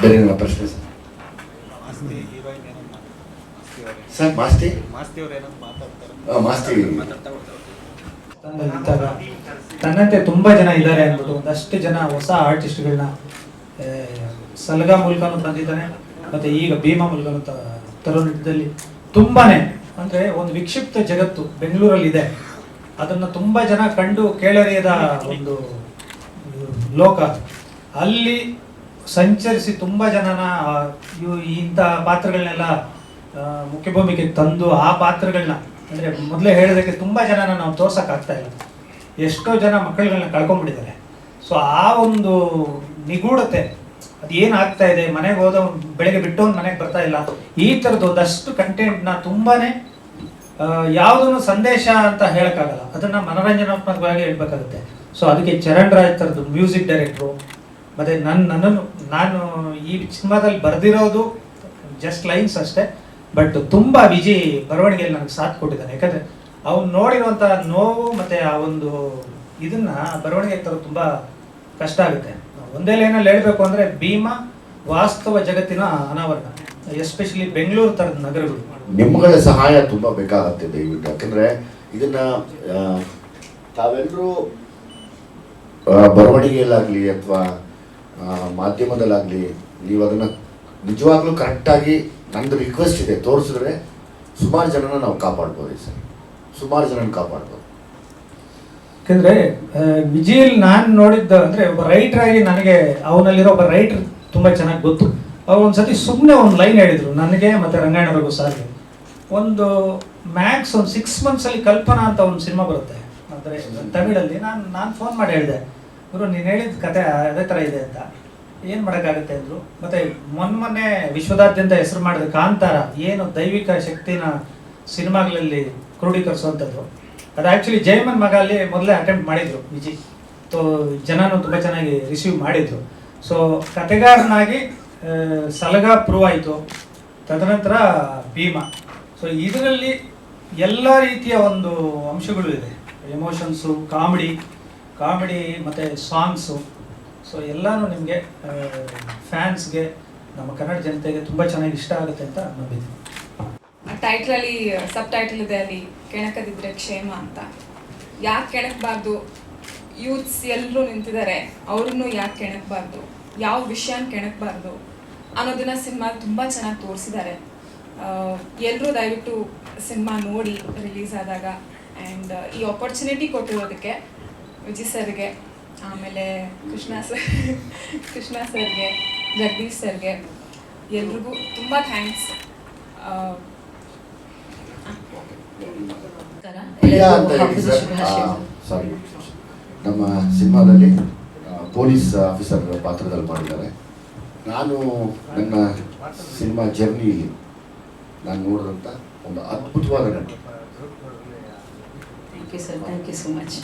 ಬೇರೆ ನನ್ನ ಪ್ರಶ್ನೆ ಸರ್?
ಮಾಸ್ತಿ ಹೀರೋಯಿನ್ ಏನೋ
ಸರ್ ಮಾಸ್ತಿ ಮಾಸ್ತಿ
ಇದ್ದಾಗ ತನ್ನಂತೆ ತುಂಬ ಜನ ಇದ್ದಾರೆ ಅಂದ್ಬಿಟ್ಟು ಒಂದಷ್ಟು ಜನ ಹೊಸ ಆರ್ಟಿಸ್ಟ್ಗಳನ್ನ ಸಲಗಾ ಮೂಲಕನೂ ತಂದಿದ್ದಾನೆ, ಮತ್ತು ಈಗ ಭೀಮಾ ಮೂಲಕನೂ ತರೋ ನಿಟ್ಟಿನಲ್ಲಿ ತುಂಬಾನೇ ಅಂದರೆ ಒಂದು ವಿಕ್ಷಿಪ್ತ ಜಗತ್ತು ಬೆಂಗಳೂರಲ್ಲಿದೆ. ಅದನ್ನು ತುಂಬ ಜನ ಕಂಡು ಕೇಳರಿಯದ ಒಂದು ಲೋಕ. ಅಲ್ಲಿ ಸಂಚರಿಸಿ ತುಂಬ ಜನನ ಇಂಥ ಪಾತ್ರಗಳನ್ನೆಲ್ಲ ಮುಖ್ಯ ಭೂಮಿಕೆಗೆ ತಂದು ಆ ಪಾತ್ರಗಳನ್ನ ಅಂದರೆ ಮೊದಲೇ ಹೇಳೋದಕ್ಕೆ ತುಂಬ ಜನನ ನಾವು ತೋರ್ಸೋಕ್ಕಾಗ್ತಾ ಇಲ್ಲ. ಎಷ್ಟೋ ಜನ ಮಕ್ಕಳುಗಳನ್ನ ಕಳ್ಕೊಂಡ್ಬಿಟ್ಟಿದ್ದಾರೆ. ಸೊ ಆ ಒಂದು ನಿಗೂಢತೆ ಅದು ಏನಾಗ್ತಾ ಇದೆ, ಮನೆಗೆ ಹೋದವ್ ಬೆಳಗ್ಗೆ ಬಿಟ್ಟವನು ಮನೆಗೆ ಬರ್ತಾ ಇಲ್ಲ, ಈ ಥರದ್ದು ಒಂದಷ್ಟು ಕಂಟೆಂಟ್ನ ತುಂಬಾ ಯಾವುದನ್ನು ಸಂದೇಶ ಅಂತ ಹೇಳೋಕ್ಕಾಗಲ್ಲ, ಅದನ್ನು ಮನೋರಂಜನಾತ್ಮಕವಾಗಿ ಹೇಳ್ಬೇಕಾಗುತ್ತೆ. ಸೊ ಅದಕ್ಕೆ ಚರಣ್ ರಾಜ್ ಥರದ್ದು ಮ್ಯೂಸಿಕ್ ಡೈರೆಕ್ಟ್ರು, ಮತ್ತು ನಾನು ಈ ಸಿನಿಮಾದಲ್ಲಿ ಬರೆದಿರೋದು ಜಸ್ಟ್ ಲೈನ್ಸ್ ಅಷ್ಟೇ, ಬಟ್ ತುಂಬ ವಿಜಯ್ ಬರವಣಿಗೆಯಲ್ಲಿ ನನಗೆ ಸಾಥ್ ಕೊಟ್ಟಿದ್ದಾನೆ. ಯಾಕಂದರೆ ಅವ್ನು ನೋಡಿರುವಂಥ ನೋವು ಮತ್ತು ಆ ಒಂದು ಇದನ್ನು ಬರವಣಿಗೆ ತರೋದು ತುಂಬ ಕಷ್ಟ ಆಗುತ್ತೆ. ಒಂದೇ ಲೈನಲ್ಲಿ ಹೇಳಬೇಕು ಅಂದರೆ ಭೀಮಾ ವಾಸ್ತವ ಜಗತ್ತಿನ ಅನಾವರಣ, ಎಸ್ಪೆಷಲಿ ಬೆಂಗಳೂರು ಥರದ ನಗರಗಳು.
ನಿಮ್ಮಗಳ ಸಹಾಯ ತುಂಬ ಬೇಕಾಗತ್ತೆ ದಯವಿಟ್ಟು. ಯಾಕಂದರೆ ಇದನ್ನು ತಾವೆಲ್ಲರೂ ಬರವಣಿಗೆಯಲ್ಲಾಗಲಿ ಅಥವಾ ಮಾಧ್ಯಮದಲ್ಲಾಗಲಿ ನೀವು ಅದನ್ನು ನಿಜವಾಗ್ಲೂ ಕರೆಕ್ಟಾಗಿ ನಂದು ರಿಕ್ವೆಸ್ಟ್ ಇದೆ, ತೋರಿಸಿದ್ರೆ ಸುಮಾರು ಜನನ ನಾವು ಕಾಪಾಡ್ಬೋದು ಸರ್, ಸುಮಾರು ಜನನ ಕಾಪಾಡ್ಬೋದು.
ಯಾಕಂದರೆ ವಿಜಯಲ್ ನಾನು ನೋಡಿದ್ದ ಅಂದರೆ ಒಬ್ಬ ರೈಟರ್ ಆಗಿ ನನಗೆ ಅವನಲ್ಲಿರೋ ಒಬ್ಬ ರೈಟರ್ ತುಂಬ ಚೆನ್ನಾಗಿ ಗೊತ್ತು. ಅವ್ರು ಒಂದು ಸತಿ ಸುಮ್ಮನೆ ಒಂದು ಲೈನ್ ಹೇಳಿದರು ನನಗೆ ಮತ್ತು ರಂಗಾಯಣವ್ರಿಗೂ ಸಾರಿಗೆ. ಒಂದು ಮ್ಯಾಕ್ಸ್ ಒಂದು 6 monthsಲ್ಲಿ ಕಲ್ಪನಾ ಅಂತ ಒಂದು ಸಿನಿಮಾ ಬರುತ್ತೆ ಅಂದರೆ ತಮಿಳಲ್ಲಿ. ನಾನು ಫೋನ್ ಮಾಡಿ ಹೇಳಿದೆ, ಗುರು ನೀನು ಹೇಳಿದ ಕತೆ ಅದೇ ಥರ ಇದೆ ಅಂತ, ಏನು ಮಾಡೋಕ್ಕಾಗುತ್ತೆ ಅಂದರು. ಮತ್ತು ಮೊನ್ನೆ ವಿಶ್ವದಾದ್ಯಂತ ಹೆಸರು ಮಾಡಿದ ಕಾಂತಾರ ಏನು ದೈವಿಕ ಶಕ್ತಿನ ಸಿನಿಮಾಗಳಲ್ಲಿ ಕ್ರೋಢೀಕರಿಸುವಂಥದ್ದು, ಅದು ಆ್ಯಕ್ಚುಲಿ ಜಯಮನ್ ಮಗ ಅಲ್ಲಿ ಮೊದಲೇ ಅಟೆಂಪ್ಟ್ ಮಾಡಿದರು ವಿಜಯ್. ಸೊ ಜನನೂ ತುಂಬ ಚೆನ್ನಾಗಿ ರಿಸೀವ್ ಮಾಡಿದರು. ಸೊ ಕತೆಗಾರನಾಗಿ ಸಲಗಾ ಪ್ರೂವ್ ಆಯಿತು, ತದನಂತರ ಭೀಮಾ. ಸೊ ಇದರಲ್ಲಿ ಎಲ್ಲ ರೀತಿಯ ಒಂದು ಅಂಶಗಳು ಇದೆ, ಎಮೋಷನ್ಸು, ಕಾಮಿಡಿ ಮತ್ತು ಸಾಂಗ್ಸು. ಸೊ ಎಲ್ಲನೂ ನಿಮಗೆ ಫ್ಯಾನ್ಸ್ಗೆ, ನಮ್ಮ ಕನ್ನಡ ಜನತೆಗೆ ತುಂಬ ಚೆನ್ನಾಗಿ ಇಷ್ಟ ಆಗುತ್ತೆ ಅಂತ ನಂಬಿದ್ದೀನಿ.
ಟೈಟ್ಲಲ್ಲಿ ಸಬ್ ಟೈಟಲ್ ಇದೆ, ಅಲ್ಲಿ ಕೆಣಕದಿದ್ರೆ ಕ್ಷೇಮ ಅಂತ. ಯಾಕೆ ಕೆಣಕಬಾರ್ದು, ಯೂತ್ಸ್ ಎಲ್ಲರೂ ನಿಂತಿದ್ದಾರೆ, ಅವ್ರನ್ನೂ ಯಾಕೆ ಕೆಣಕಬಾರ್ದು, ಯಾವ ವಿಷಯನ ಕೆಣಕಬಾರ್ದು ಅನ್ನೋದನ್ನ ಸಿನಿಮಾ ತುಂಬ ಚೆನ್ನಾಗಿ ತೋರಿಸಿದ್ದಾರೆ. ಎಲ್ಲರೂ ದಯವಿಟ್ಟು ಸಿನಿಮಾ ನೋಡಿ ರಿಲೀಸ್ ಆದಾಗ. ಆ್ಯಂಡ್ ಈ ಆಪರ್ಚುನಿಟಿ ಕೊಟ್ಟಿರೋದಕ್ಕೆ ವಿಜಯ್ ಸರ್ಗೆ, ಆಮೇಲೆ ಕೃಷ್ಣ ಸರ್ಗೆ, ಜಗದೀಶ್ ಸರ್ಗೆ, ಎಲ್ರಿಗೂ ತುಂಬ ಥ್ಯಾಂಕ್ಸ್.
ಪ್ರಿಯಾ ಅಂತ ಹೇಳಿ ಸರ್, ಸಾರಿ, ನಮ್ಮ ಸಿನಿಮಾದಲ್ಲಿ ಪೊಲೀಸ್ ಆಫೀಸರ್ ಪಾತ್ರದಲ್ಲಿ ಮಾಡಿದ್ದಾರೆ. ನಾನು ನನ್ನ ಸಿನಿಮಾ ಜರ್ನಿಯಲ್ಲಿ ನಾನು ನೋಡಿದಂಥ ಒಂದು ಅದ್ಭುತವಾದ ನಟಿ.
Thank you sir, thank you so much.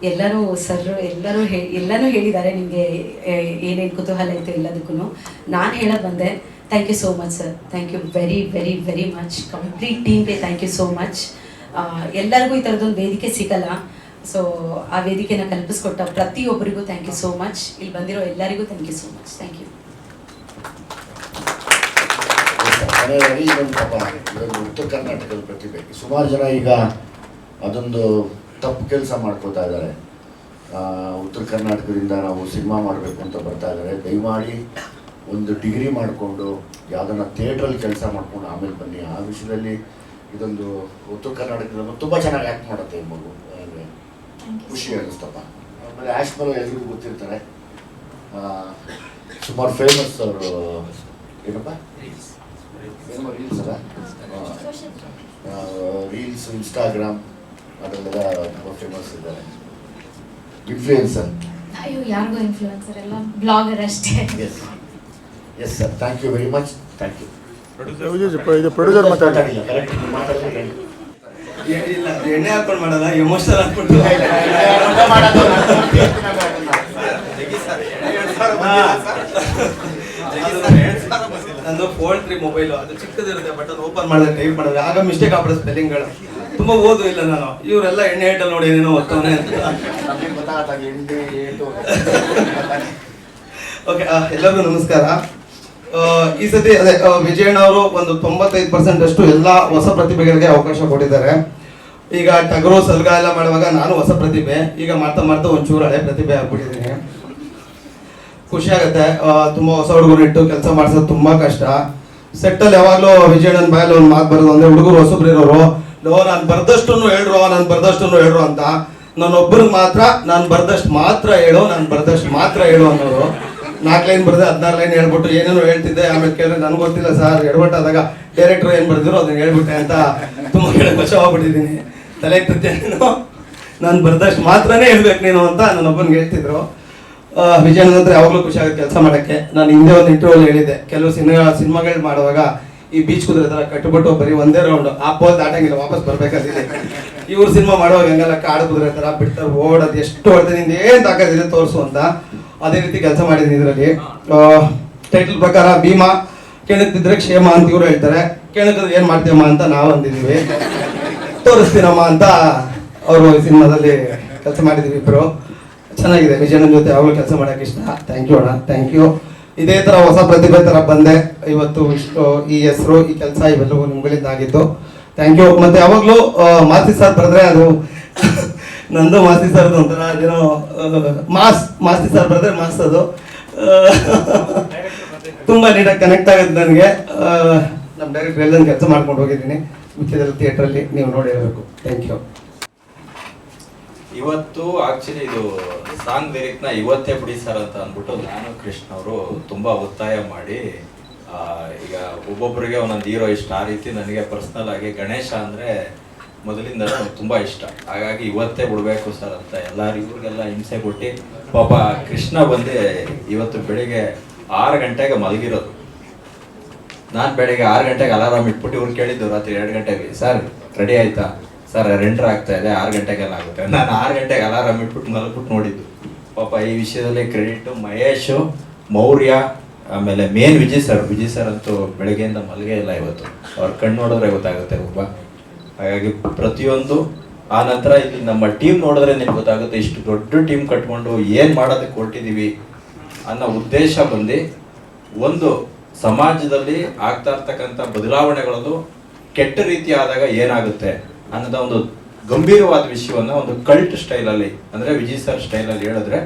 ಎಲ್ಲರೂ ಎಲ್ಲನೂ ಹೇಳಿದ್ದಾರೆ, ನಿಮಗೆ ಏನೇನು ಕುತೂಹಲ ಇತ್ತು ಎಲ್ಲದಕ್ಕೂ. ನಾನು ಹೇಳೋದು ಬಂದೆ, thank you so much sir, thank you very very very much. Complete ಟೀಮ್ಗೆ ಥ್ಯಾಂಕ್ ಯು ಸೋ ಮಚ್. ಎಲ್ಲರಿಗೂ ಈ ಥರದ್ದೊಂದು ವೇದಿಕೆ ಸಿಗಲ್ಲ, ಸೊ ಆ ವೇದಿಕೆನ ಕಲ್ಪಿಸ್ಕೊಟ್ಟ ಪ್ರತಿಯೊಬ್ಬರಿಗೂ ಥ್ಯಾಂಕ್ ಯು ಸೋ ಮಚ್. ಇಲ್ಲಿ ಬಂದಿರೋ ಎಲ್ಲರಿಗೂ thank you so much. Thank you.
ಇದೊಂದು ಉತ್ತರ ಕರ್ನಾಟಕದ ಪ್ರತಿಭೆ. ಸುಮಾರು ಜನ ಈಗ ಅದೊಂದು ತಪ್ಪು ಕೆಲಸ ಮಾಡ್ಕೋತಾ ಇದ್ದಾರೆ. ಉತ್ತರ ಕರ್ನಾಟಕದಿಂದ ನಾವು ಸಿನಿಮಾ ಮಾಡಬೇಕು ಅಂತ ಬರ್ತಾ ಇದ್ದಾರೆ. ದಯಮಾಡಿ ಒಂದು ಡಿಗ್ರಿ ಮಾಡಿಕೊಂಡು ಯಾವುದನ್ನ ಥಿಯೇಟ್ರಲ್ಲಿ ಕೆಲಸ ಮಾಡ್ಕೊಂಡು ಆಮೇಲೆ ಬನ್ನಿ. ಆ ವಿಷಯದಲ್ಲಿ ಇದೊಂದು ಉತ್ತರ ಕರ್ನಾಟಕದ ತುಂಬ ಚೆನ್ನಾಗಿ ಆ್ಯಕ್ಟ್ ಮಾಡುತ್ತೆ ಈ ಮಗು, ಖುಷಿ ಅನ್ನಿಸ್ತಪ್ಪ. ಆಮೇಲೆ ಆ್ಯಶ್ಮಲ್ ಎಲ್ರಿಗೂ ಗೊತ್ತಿರ್ತಾರೆ, ಸುಮಾರು ಫೇಮಸ್ ಅವರು. ಏನಪ್ಪ ಏನೋ ರೀಲ್ಸ್ ಅಲ್ಲ, ರೀಲ್ಸ್, ಇನ್ಸ್ಟಾಗ್ರಾಮ್ ಅದರಲ್ಲೆಲ್ಲ ತುಂಬ ಫೇಮಸ್ ಇದ್ದಾರೆ. ಇನ್ಫ್ಲೂಯೆನ್ಸರ್.
ಅಯ್ಯೋ, ಯಾರಿಗೂ ಇನ್ಫ್ಲೂಯೆನ್ಸರ್ ಎಲ್ಲ ಬ್ಲಾಗರ್ ಅಷ್ಟೇ.
Yes sir, thank you very much. Thank you.
Producer ಮಾತಾಡಿಲ್ಲ,
ಕರೆಕ್ಟ್ ಮಾತಾಡಿಲ್ಲ.
ಇಲ್ಲ ಎಣ್ಣೆ ಹಾಕೊಂಡು ಮಾಡಲ್ಲ, ಎಮೋಷನಲ್ ಹಾಕ್ಬಿಟ್ಟು ನಂದು ಫೋನ್ 3 ಮೊಬೈಲು, ಅದು ಚಿಕ್ಕದಿರುತ್ತೆ, ಬಟ್ ಅದು ಓಪನ್ ಮಾಡಿದ್ರೆ ಟೈಪ್ ಮಾಡಿದ್ರೆ ಆಗ ಮಿಸ್ಟೇಕ್ ಆಗ್ಬಿಡುತ್ತೆ ಸ್ಪೆಲ್ಲಿಂಗ್ಗಳು. ತುಂಬಾ ಓದು ಇಲ್ಲ ನಾನು, ಇವರೆಲ್ಲ ಎಣ್ಣೆ ಐಟಲ್ ನೋಡಿ ಏನೇನೋ ಓದ್ತಾನೆ ಅಂತ. ಓಕೆ, ಎಲ್ಲರಿಗೂ ನಮಸ್ಕಾರ. ಈ ಸತಿ ಅದೇ ವಿಜಯಣ್ಣ ಅವರು ಒಂದು 95% ಅಷ್ಟು ಎಲ್ಲ ಹೊಸ ಪ್ರತಿಭೆಗಳಿಗೆ ಅವಕಾಶ ಕೊಟ್ಟಿದ್ದಾರೆ. ಈಗ ಟಗರು ಸಲ್ಗ ಎಲ್ಲ ಮಾಡುವಾಗ ನಾನು ಹೊಸ ಪ್ರತಿಭೆ, ಈಗ ಮಾಡ್ತಾ ಮಾಡ್ತಾ ಒಂಚೂರು ಹಳೆ ಪ್ರತಿಭೆ ಆಗ್ಬಿಟ್ಟಿದ್ದೀನಿ. ಖುಷಿ ಆಗುತ್ತೆ. ತುಂಬಾ ಹೊಸ ಹುಡುಗರು ಇಟ್ಟು ಕೆಲಸ ಮಾಡಿಸೋದು ತುಂಬಾ ಕಷ್ಟ. ಸೆಟ್ಟಲ್ಲಿ ಯಾವಾಗಲೂ ವಿಜಯಣ್ಣನ ಬಾಯಲ್ಲಿ ಒಂದು ಮಾತು ಬರೋದು ಅಂದ್ರೆ, ಹುಡುಗರು ಹೊಸಬ್ರು ಇರೋರು ನಾನು ಬರ್ದಷ್ಟು ಹೇಳ್ರು, ನಾನು ಬರ್ದಷ್ಟು ಹೇಳ್ರು ಅಂತ. ನಾನೊಬ್ಬರಿಗೆ ಮಾತ್ರ ನಾನು ಬರ್ದಷ್ಟು ಮಾತ್ರ ಹೇಳು, ನಾನು ಬರ್ದಷ್ಟು ಮಾತ್ರ ಹೇಳು ಅನ್ನೋರು. 4 ಲೈನ್ ಬರೆದೆ 16 ಲೈನ್ ಹೇಳ್ಬಿಟ್ಟು ಏನೇನೋ ಹೇಳ್ತಿದ್ದೆ. ಆಮೇಲೆ ಕೇಳಿದ್ರೆ ನನಗೆ ಗೊತ್ತಿಲ್ಲ ಸರ್, ಎಡವಟ್ಟಾದಾಗ ಡೈರೆಕ್ಟರ್ ಏನು ಬರೆದಿರೋ ಅದನ್ನ ಹೇಳ್ಬಿಟ್ಟೆ ಅಂತ ತುಂಬ ಕಷ್ಟವಾಗ್ಬಿಟ್ಟಿದ್ದೀನಿ. ತಲೆ ಎತ್ತೇನೋ, ನಾನು ಬರ್ದಷ್ಟು ಮಾತ್ರನೇ ಹೇಳ್ಬೇಕು ನೀನು ಅಂತ ನನ್ನೊಬ್ಬನಿಗೆ ಹೇಳ್ತಿದ್ರು. ವಿಜಯನ ಹತ್ರ ಯಾವಾಗಲೂ ಖುಷಿ ಆಗುತ್ತೆ ಕೆಲಸ ಮಾಡೋಕ್ಕೆ. ನಾನು ಹಿಂದೆ ಒಂದು ಇಂಟರ್ವ್ಯೂಲ್ಲಿ ಹೇಳಿದ್ದೆ, ಕೆಲವು ಸಿನಿಮಾಗಳು ಮಾಡುವಾಗ ಈ ಬೀಚ್ ಕುದುರೆ ಥರ ಕಟ್ಟಿಬಿಟ್ಟು ಬರೀ ಒಂದೇ ರೌಂಡ್ ಆ ಪೋಲ್ ದಾಟಂಗಿಲ್ಲ, ವಾಪಸ್ ಬರ್ಬೇಕಾದಿದೆ. ಇವ್ರು ಸಿನಿಮಾ ಮಾಡುವಾಗ ಹಂಗೆಲ್ಲ ಕಾಡು ಕುದುರೆ ಥರ ಬಿಡ್ತಾರೆ, ಓಡೋದು ಎಷ್ಟು ಹೊಡೆದು ನಿಂದು ಏನು ತಾಕತ್ತಿದೆ ತೋರಿಸು ಅಂತ. ಅದೇ ರೀತಿ ಕೆಲಸ ಮಾಡಿದ್ದೀನಿ ಇದರಲ್ಲಿ. ಟೈಟಲ್ ಪ್ರಕಾರ ಭೀಮಾ, ಕೆಣಕ್ತಿದ್ರೆ ಕ್ಷೇಮ ಅಂತ ಇವರು ಹೇಳ್ತಾರೆ, ಕೆಣಕಿದ್ರೆ ಏನು ಮಾಡ್ತೀವಮ್ಮ ಅಂತ ನಾವು ಅಂದಿದ್ದೀವಿ. ತೋರಿಸ್ತೀನಮ್ಮ ಅಂತ ಅವರು ಈ ಸಿನಿಮಾದಲ್ಲಿ ಕೆಲಸ ಮಾಡಿದ್ದೀವಿ ಇಬ್ಬರು. ಚೆನ್ನಾಗಿದೆ. ವಿಜಯನ ಜೊತೆ ಯಾವಾಗಲೂ ಕೆಲಸ ಮಾಡೋಕ್ಕೆ ಇಷ್ಟ. ಥ್ಯಾಂಕ್ ಯು ಅಣ್ಣ, ಥ್ಯಾಂಕ್ ಯು. ಇದೇ ಥರ ಹೊಸ ಪ್ರತಿಭೆ ಥರ ಬಂದೆ ಇವತ್ತು. ಈ ಹೆಸರು, ಈ ಕೆಲಸ ಇವೆಲ್ಲವೂ ನಿಮ್ಗಳಿಂದ ಆಗಿದ್ದು. Thank you. ಮತ್ತು ಯಾವಾಗಲೂ ಮಾಸ್ತಿ ಸರ್ ಬರೆದ್ರೆ ಅದು ನಂದು ಮಾಸ್ತಿ ಸರ್ದು ಒಂಥರ ಅದೇನೋ ಮಾಸ್ತಿ ಸರ್ ಬರೆದ್ರೆ ಮಾಸ್ ಅದು ತುಂಬ ನೀಟಾಗಿ ಕನೆಕ್ಟ್ ಆಗುತ್ತೆ ನನಗೆ. ನಮ್ಮ ಡೈರೆಕ್ಟರ್ ಎಲ್ಲದನ್ನು ಕೆಲಸ ಮಾಡ್ಕೊಂಡು ಹೋಗಿದ್ದೀನಿ. ಮಿಕ್ಕಿದೆಲ್ಲ ಥಿಯೇಟ್ರಲ್ಲಿ ನೀವು ನೋಡಿರಬೇಕು. Thank you.
ಇವತ್ತು ಆಕ್ಚುಲಿ ಇದು ಸಾಂಗ್ ಲಿರಿಕ್ನ ಇವತ್ತೇ ಬಿಡಿ ಸರ್ ಅಂತ ಅಂದ್ಬಿಟ್ಟು ನಾನು ಕೃಷ್ಣ ಅವರು ತುಂಬ ಒತ್ತಾಯ ಮಾಡಿ, ಈಗ ಒಬ್ಬೊಬ್ಬರಿಗೆ ಒಂದೊಂದು ಹೀರೋ ಇಷ್ಟ. ಆ ರೀತಿ ನನಗೆ ಪರ್ಸ್ನಲ್ ಆಗಿ ಗಣೇಶ ಅಂದರೆ ಮೊದಲಿಂದ ತುಂಬ ಇಷ್ಟ. ಹಾಗಾಗಿ ಇವತ್ತೇ ಬಿಡಬೇಕು ಸರ್ ಅಂತ ಇವ್ರಿಗೆಲ್ಲ ಹಿಂಸೆ ಕೊಟ್ಟು ಪಾಪ ಕೃಷ್ಣ ಬಂದು ಇವತ್ತು ಬೆಳಿಗ್ಗೆ 6 ಗಂಟೆಗೆ ಮಲಗಿರೋದು. ನಾನು ಬೆಳಿಗ್ಗೆ 6 ಗಂಟೆಗೆ ಅಲಾರಾಮ್ ಇಟ್ಬಿಟ್ಟು ಇವ್ರು ಕೇಳಿದ್ದು ರಾತ್ರಿ 2 ಗಂಟೆಗೆ, ಸರ್ ರೆಡಿ ಆಯ್ತಾ ಸರ್, ರೆಂಡರ್ ಆಗ್ತಾ ಇದೆ 6 ಗಂಟೆಗೆಲ್ಲ ಆಗುತ್ತೆ. ನಾನು 6 ಗಂಟೆಗೆ ಅಲಾರಾಮ್ ಇಟ್ಬಿಟ್ಟು ಮಲಗ್ಬಿಟ್ಟು ನೋಡಿದ್ದು. ಪಾಪ ಈ ವಿಷಯದಲ್ಲಿ ಕ್ರೆಡಿಟ್ ಮಹೇಶು, ಮೌರ್ಯ, ಆಮೇಲೆ ಮೇನ್ ವಿಜಯ್ ಸರ್ ಅಂತೂ ಬೆಳಗ್ಗೆಯಿಂದ ಮಲಗೇ ಇಲ್ಲ ಇವತ್ತು. ಅವ್ರ ಕಣ್ಣು ನೋಡಿದ್ರೆ ಗೊತ್ತಾಗುತ್ತೆ ಒಬ್ಬ. ಹಾಗಾಗಿ ಪ್ರತಿಯೊಂದು ಆ ನಂತರ ಇಲ್ಲಿ ನಮ್ಮ ಟೀಮ್ ನೋಡಿದ್ರೆ ನಿಮ್ಗೆ ಗೊತ್ತಾಗುತ್ತೆ, ಇಷ್ಟು ದೊಡ್ಡ ಟೀಮ್ ಕಟ್ಕೊಂಡು ಏನು ಮಾಡೋದಕ್ಕೆ ಹೊರಟಿದ್ದೀವಿ ಅನ್ನೋ ಉದ್ದೇಶ ಬಂದು, ಒಂದು ಸಮಾಜದಲ್ಲಿ ಆಗ್ತಾ ಇರ್ತಕ್ಕಂಥ ಬದಲಾವಣೆಗಳದು ಕೆಟ್ಟ ರೀತಿ ಆದಾಗ ಏನಾಗುತ್ತೆ ಅನ್ನೋದ ಒಂದು ಗಂಭೀರವಾದ ವಿಷಯವನ್ನು ಒಂದು ಕಲ್ಟ್ ಸ್ಟೈಲಲ್ಲಿ, ಅಂದರೆ ವಿಜಯ್ ಸರ್ ಸ್ಟೈಲಲ್ಲಿ ಹೇಳಿದ್ರೆ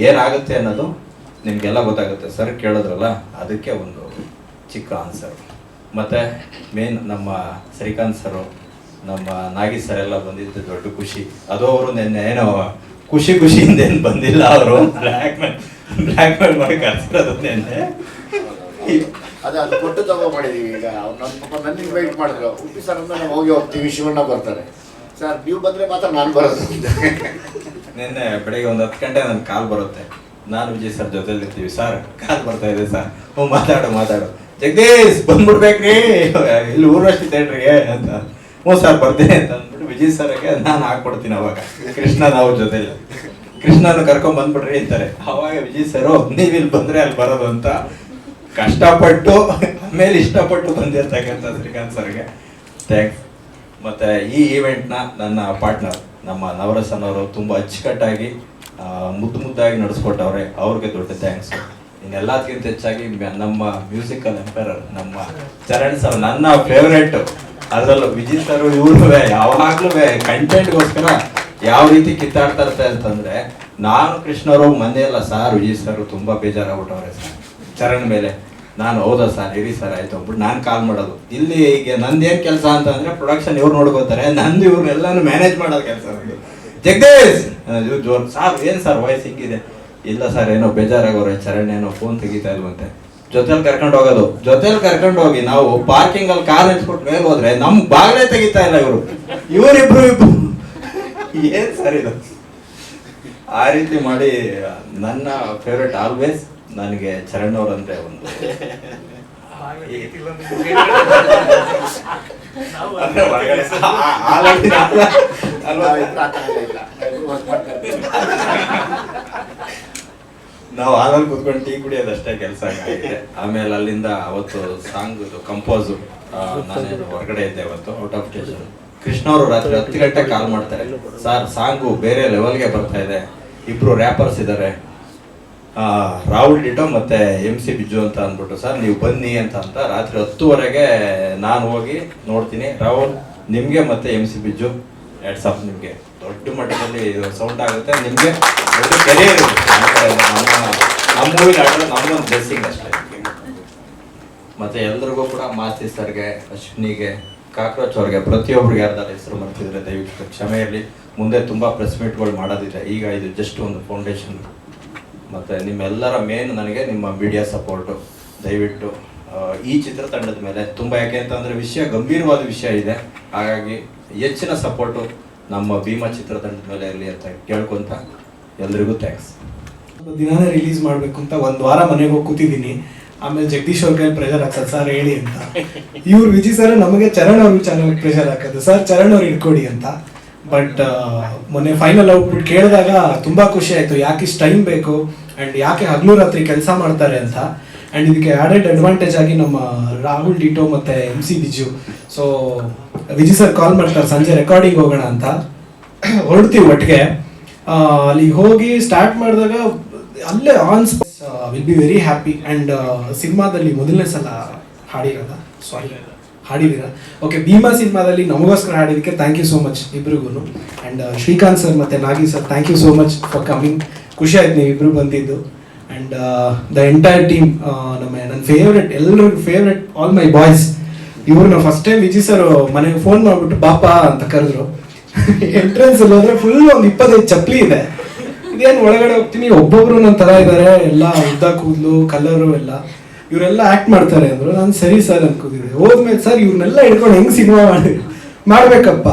ಏನಾಗುತ್ತೆ ಅನ್ನೋದು ನಿಮಗೆಲ್ಲ ಗೊತ್ತಾಗುತ್ತೆ. ಸರ್ ಕೇಳಿದ್ರಲ್ಲ, ಅದಕ್ಕೆ ಒಂದು ಚಿಕ್ಕ ಆನ್ಸರ್. ಮತ್ತು ಮೇನ್ ನಮ್ಮ ಶ್ರೀಕಾಂತ್ ಸರು, ನಮ್ಮ ನಾಗಿ ಸರ್ ಎಲ್ಲ ಬಂದಿದ್ದು ದೊಡ್ಡ ಖುಷಿ. ಅದು ಅವರು ನೆನ್ನೆ ಏನೋ ಖುಷಿಯಿಂದ ಏನು ಬಂದಿಲ್ಲ, ಅವರು ಬ್ಲ್ಯಾಕ್ ಮೇಲ್ ಮಾಡಿ ಕರ್ಸಿರೋದು ನೆನ್ನೆ.
ಅದು ಕೊಟ್ಟು ತಗೋ ಮಾಡಿದೀವಿ. ಈಗ ನಮ್ಮ ಪಾಪ ನನ್ನ ಇನ್ವೈಟ್ ಮಾಡಿದ್ರು, ಉಪ್ಪಿ ಸರ್ ಅಂತ ನಾವು ಹೋಗ್ತೀವಿ, ಶಿವಣ್ಣ ಬರ್ತಾರೆ ಸರ್, ನೀವು ಬಂದರೆ ಮಾತ್ರ ನಾನು ಬರೋದು.
ನಿನ್ನೆ ಬೆಳಿಗ್ಗೆ ಒಂದು 10 ಗಂಟೆ ನನ್ನ ಕಾಲ್ ಬರುತ್ತೆ, ನಾನು ವಿಜಯ್ ಸರ್ ಜೊತೆಲಿರ್ತೀವಿ, ಸರ್ ಕಾಲ್ ಬರ್ತಾ ಇದೆ ಸರ್, ಮಾತಾಡು ಜಗದೀಶ್ ಬಂದ್ಬಿಡ್ಬೇಕ್ರಿ ಇಲ್ಲಿ ಊರ್ವಷ್ಟಿ ಥಿಯೇಟ್ರಿಗೆ ಅಂತ. ಸರ್ ಬರ್ತೀನಿ ಅಂತ ಅಂದ್ಬಿಟ್ಟು ವಿಜಯ್ ಸರ್ಗೆ ನಾನು ಹಾಕ್ಕೊಡ್ತೀನಿ. ಅವಾಗ ನಾವು ಜೊತೆಲಿ ಕೃಷ್ಣನ ಕರ್ಕೊಂಡ್ ಬಂದ್ಬಿಡ್ರಿ ಅಂತಾರೆ. ಅವಾಗ ವಿಜಯ್ ಸರ್ ನೀವು ಇಲ್ಲಿ ಬಂದ್ರೆ ಅಲ್ಲಿ ಬರೋದು ಅಂತ ಕಷ್ಟಪಟ್ಟು ಆಮೇಲೆ ಇಷ್ಟಪಟ್ಟು ಬಂದಿರ್ತಕ್ಕಂಥ ಶ್ರೀಕಾಂತ್ ಸರ್ಗೆ ಥ್ಯಾಂಕ್ಸ್. ಮತ್ತು ಈ ಈವೆಂಟ್ನ ನನ್ನ ಪಾರ್ಟ್ನರ್ ನಮ್ಮ ನವರಸನ್ ಅವರು ತುಂಬ ಅಚ್ಚುಕಟ್ಟಾಗಿ ಮುದ್ದಾಗಿ ನಡೆಸ್ಕೊಟ್ಟವ್ರೆ, ಅವ್ರಿಗೆ ದೊಡ್ಡ ಥ್ಯಾಂಕ್ಸ್. ಇನ್ನೆಲ್ಲದಕ್ಕಿಂತ ಹೆಚ್ಚಾಗಿ ನಮ್ಮ ಮ್ಯೂಸಿಕಲ್ ಎಂಪೈರರ್ ನಮ್ಮ ಚರಣ್ ಸರ್, ನನ್ನ ಫೇವ್ರೇಟ್. ಅದರಲ್ಲೂ ವಿಜಯ್ ಸರ್ ಇವ್ರು ಯಾವಾಗಲೂ ಕಂಟೆಂಟ್ಗೋಸ್ಕರ ಯಾವ ರೀತಿ ಕಿತ್ತಾಡ್ತಾ ಇರ್ತಾರೆ ಅಂತಂದರೆ, ನಾನು ಕೃಷ್ಣವರು ಮನೆಯಲ್ಲ ಸರ್, ವಿಜಯ್ ಸರ್ ತುಂಬ ಬೇಜಾರಾಗ್ಬಿಟ್ಟವ್ರೆ ಸರ್ ಚರಣ್ ಮೇಲೆ. ನಾನು ಹೌದಾ ಸರ್, ಇರಿ ಸರ್ ಆಯ್ತು ಅಂದ್ಬಿಟ್ಟು ನಾನು ಕಾಲ್ ಮಾಡೋದು. ಇಲ್ಲಿ ಈಗ ನಂದೇನು ಕೆಲಸ ಅಂತಂದರೆ ಪ್ರೊಡಕ್ಷನ್ ಇವ್ರು ನೋಡ್ಕೋತಾರೆ, ನಂದು ಇವ್ರನ್ನೆಲ್ಲಾನು ಮ್ಯಾನೇಜ್ ಮಾಡೋದು ಕೆಲಸ. ಜಗದೀಶ್ ಜೋರ್ ಸರ್, ಏನು ಸರ್ ವಾಯ್ಸ್ ಹಿಂಗಿದೆ? ಇಲ್ಲ ಸರ್ ಏನೋ ಬೇಜಾರಾಗೋರೆ, ಚರಣ್ ಏನೋ ಫೋನ್ ತೆಗಿತಾ ಇಲ್ವಂತೆ. ಜೊತೆಲಿ ಕರ್ಕೊಂಡು ಹೋಗೋದು, ಜೊತೆಲಿ ಕರ್ಕೊಂಡು ಹೋಗಿ ನಾವು ಪಾರ್ಕಿಂಗ್ ಅಲ್ಲಿ ಕಾರ್ ನಿಲ್ಸ್ಬಿಟ್ಟು ಮೇಲೆ ಹೋದ್ರೆ ನಮ್ ಬಾಗ್ಲೇ ತೆಗಿತಾ ಇಲ್ಲ ಇವರಿಬ್ರು ಏನ್ ಸರ್ ಇದು? ಆ ರೀತಿ ಮಾಡಿ ನನ್ನ ಫೇವ್ರೆಟ್ ಆಲ್ವೇಸ್ ನನಗೆ ಚರಣ್ ಅವ್ರಂದ್ರೆ ಒಂದು ಅಂದ್ರೆ ಹೊರಗಡೆ ಹಾಲಲ್ಲಿ ಅಲ್ವಾ? ನಾವು ಹಾಲಲ್ಲಿ ಕೂತ್ಕೊಂಡು ಟೀ ಕುಡಿಯೋದು ಅಷ್ಟೇ ಕೆಲಸ ಆಗಿದೆ. ಆಮೇಲೆ ಅಲ್ಲಿಂದ ಅವತ್ತು ಸಾಂಗ್ ಕಂಪೋಸು ನಾನು ಹೊರಗಡೆ ಇದ್ದೆ ಅವತ್ತು ಔಟ್ ಆಫ್ ಸ್ಟೇಷನ್. ಕೃಷ್ಣ ಅವರು ರಾತ್ರಿ 10 ಗಂಟೆ ಕಾಲ್ ಮಾಡ್ತಾರೆ, ಸರ್ ಸಾಂಗು ಬೇರೆ ಲೆವೆಲ್ಗೆ ಬರ್ತಾ ಇದೆ, ಇಬ್ರು ರ್ಯಾಪರ್ಸ್ ಇದ್ದಾರೆ, ರಾಹುಲ್ ಡಿಟೋ ಮತ್ತೆ MC ಬಿಜು ಅಂತ ಅಂದ್ಬಿಟ್ಟು, ಸರ್ ನೀವು ಬನ್ನಿ ಅಂತ ರಾತ್ರಿ 10:00ವರೆಗೆ ನಾನು ಹೋಗಿ ನೋಡ್ತೀನಿ. ರಾಹುಲ್ ನಿಮ್ಗೆ ಮತ್ತೆ MC ಬಿಜು ಹ್ಯಾಟ್ಸ್ ಆಫ್, ನಿಮ್ಗೆ ದೊಡ್ಡ ಮಟ್ಟದಲ್ಲಿ ಸೌಂಡ್ ಆಗುತ್ತೆ, ನಿಮ್ಗೆ ದೊಡ್ಡ ಕೆರಿಯರ್ ನಮ್ಮ ಮೂವಿಲಿ ಆಡೋದು ನಮ್ಗೊಂದು ಬ್ಲೆಸ್ಸಿಂಗ್ ಅಷ್ಟೇ. ಮತ್ತೆ ಎಲ್ರಿಗೂ ಕೂಡ ಮಾಸ್ತಿ ಸರ್ಗೆ, ಅಶ್ವಿನಿಗೆ, ಕಾಕ್ರೋಚ್ ಅವ್ರಿಗೆ, ಪ್ರತಿಯೊಬ್ಬರಿಗೆ ಯಾರ್ದಾರ ಹೆಸರು ಮಾಡ್ತಿದ್ರೆ ದಯವಿಟ್ಟು ಕ್ಷಮೆ ಇರಲಿ. ಮುಂದೆ ತುಂಬಾ ಪ್ರೆಸ್ ಮೀಟ್ಗಳು ಮಾಡೋದಿದೆ. ಈಗ ಇದು ಜಸ್ಟ್ ಒಂದು ಫೌಂಡೇಶನ್. ಮತ್ತು ನಿಮ್ಮೆಲ್ಲರ ಮೇನ್ ನನಗೆ ನಿಮ್ಮ ಮೀಡಿಯಾ ಸಪೋರ್ಟು ದಯವಿಟ್ಟು ಈ ಚಿತ್ರತಂಡದ ಮೇಲೆ ತುಂಬ, ಯಾಕೆ ಅಂತಂದರೆ ವಿಷಯ ಗಂಭೀರವಾದ ವಿಷಯ ಇದೆ, ಹಾಗಾಗಿ ಹೆಚ್ಚಿನ ಸಪೋರ್ಟು ನಮ್ಮ ಭೀಮಾ ಚಿತ್ರತಂಡದ ಮೇಲೆ ಇರಲಿ ಅಂತ ಕೇಳ್ಕೊಂತ ಎಲ್ರಿಗೂ ಥ್ಯಾಂಕ್ಸ್.
ದಿನಾನೇ ರಿಲೀಸ್ ಮಾಡಬೇಕು ಅಂತ 1 ವಾರ ಮನೆಗೆ ಹೋಗಿ ಕೂತಿದ್ದೀನಿ. ಆಮೇಲೆ ಜಗದೀಶ್ ಅವ್ರ ಕೈ ಪ್ರೆಷರ್ ಹಾಕೋದು, ಸರ್ ಹೇಳಿ ಅಂತ. ಇವ್ರು ವಿಜಯ್ ಸರ್ ನಮಗೆ ಚರಣ್ ಅವ್ರಿಗೂ ಚೆನ್ನಾಗಿ ಪ್ರೆಷರ್ ಹಾಕೋದು, ಸರ್ ಚರಣ್ ಅವ್ರು ಇಟ್ಕೊಡಿ ಅಂತ. ಬಟ್ ಮೊನ್ನೆ ಫೈನಲ್ ಔಟ್ಪುಟ್ ಕೇಳಿದಾಗ ತುಂಬ ಖುಷಿ ಆಯಿತು, ಯಾಕೆ ಇಷ್ಟು ಟೈಮ್ ಬೇಕು ಆ್ಯಂಡ್ ಯಾಕೆ ಹಗಲು ರಾತ್ರಿ ಕೆಲಸ ಮಾಡ್ತಾರೆ ಅಂತ. ಆ್ಯಂಡ್ ಇದಕ್ಕೆ ಆ್ಯಡೆಡ್ ಅಡ್ವಾಂಟೇಜ್ ಆಗಿ ನಮ್ಮ ರಾಹುಲ್ ಡಿಟೋ ಮತ್ತು MC Biju, so Vijay sir call ಮಾಡ್ತಾರೆ ಸಂಜೆ ರೆಕಾರ್ಡಿಂಗ್ ಹೋಗೋಣ ಅಂತ. ಹೊರಡ್ತೀವಿ ಒಟ್ಟಿಗೆ. ಅಲ್ಲಿಗೆ ಹೋಗಿ ಸ್ಟಾರ್ಟ್ ಮಾಡಿದಾಗ ಅಲ್ಲೇ on will be very happy. And ಸಿನಿಮಾದಲ್ಲಿ ಮೊದಲನೇ ಸಲ ಹಾಡಿದ್ದೀರಾ? ಓಕೆ, ಭೀಮಾ ಸಿನಿಮಾದಲ್ಲಿ ನಮಗೋಸ್ಕರ ಹಾಡಿದ್ದಕ್ಕೆ ಥ್ಯಾಂಕ್ ಯು ಸೋ ಮಚ್ ಇಬ್ರಿಗೂ. ಆ್ಯಂಡ್ ಶ್ರೀಕಾಂತ್ ಸರ್ ಮತ್ತು Nagi sir, thank you so much for coming. ಖುಷಿ ಆಯ್ತು ನೀವು ಇಬ್ರು ಬಂದಿದ್ದು. ಆ್ಯಂಡ್ ದ ಎಂಟೈರ್ ಟೀಮ್, ನನ್ನ ಫೇವ್ರೆಟ್, ಎಲ್ಲರಿಗೂ ಫೇವ್ರೆಟ್, ಆಲ್ ಮೈ ಬಾಯ್ಸ್. ಇವ್ರನ್ನ ಫಸ್ಟ್ ಟೈಮ್ ವಿಜಯ್ ಸರ್ ಮನೆಗೆ ಫೋನ್ ಮಾಡಿಬಿಟ್ಟು ಬಾಪ ಅಂತ ಕರೆದ್ರು. ಎಂಟ್ರೆನ್ಸ್ ಅಲ್ಲಿ ಹೋದ್ರೆ ಫುಲ್ ಒಂದು 25 ಚಪ್ಪಲಿ ಇದೆ. ಇದೇನು ಒಳಗಡೆ ಹೋಗ್ತೀನಿ, ಒಬ್ಬೊಬ್ರು ನನ್ನ ಥರ ಇದ್ದಾರೆ, ಎಲ್ಲ ಉದ್ದ ಕೂದಲು, ಕಲರು ಎಲ್ಲ. ಇವರೆಲ್ಲ ಆಕ್ಟ್ ಮಾಡ್ತಾರೆ ಅಂದ್ರು. ನಾನು ಸರಿ ಸರ್ ಅನ್ಕೋತಿದ್ದೆ. ಹೋದ್ಮೇಲೆ ಸರ್ ಇವ್ರನ್ನೆಲ್ಲ ಹಿಡ್ಕೊಂಡು ಹೆಂಗ್ ಸಿನಿಮಾ ಮಾಡ್ಬೇಕಪ್ಪ.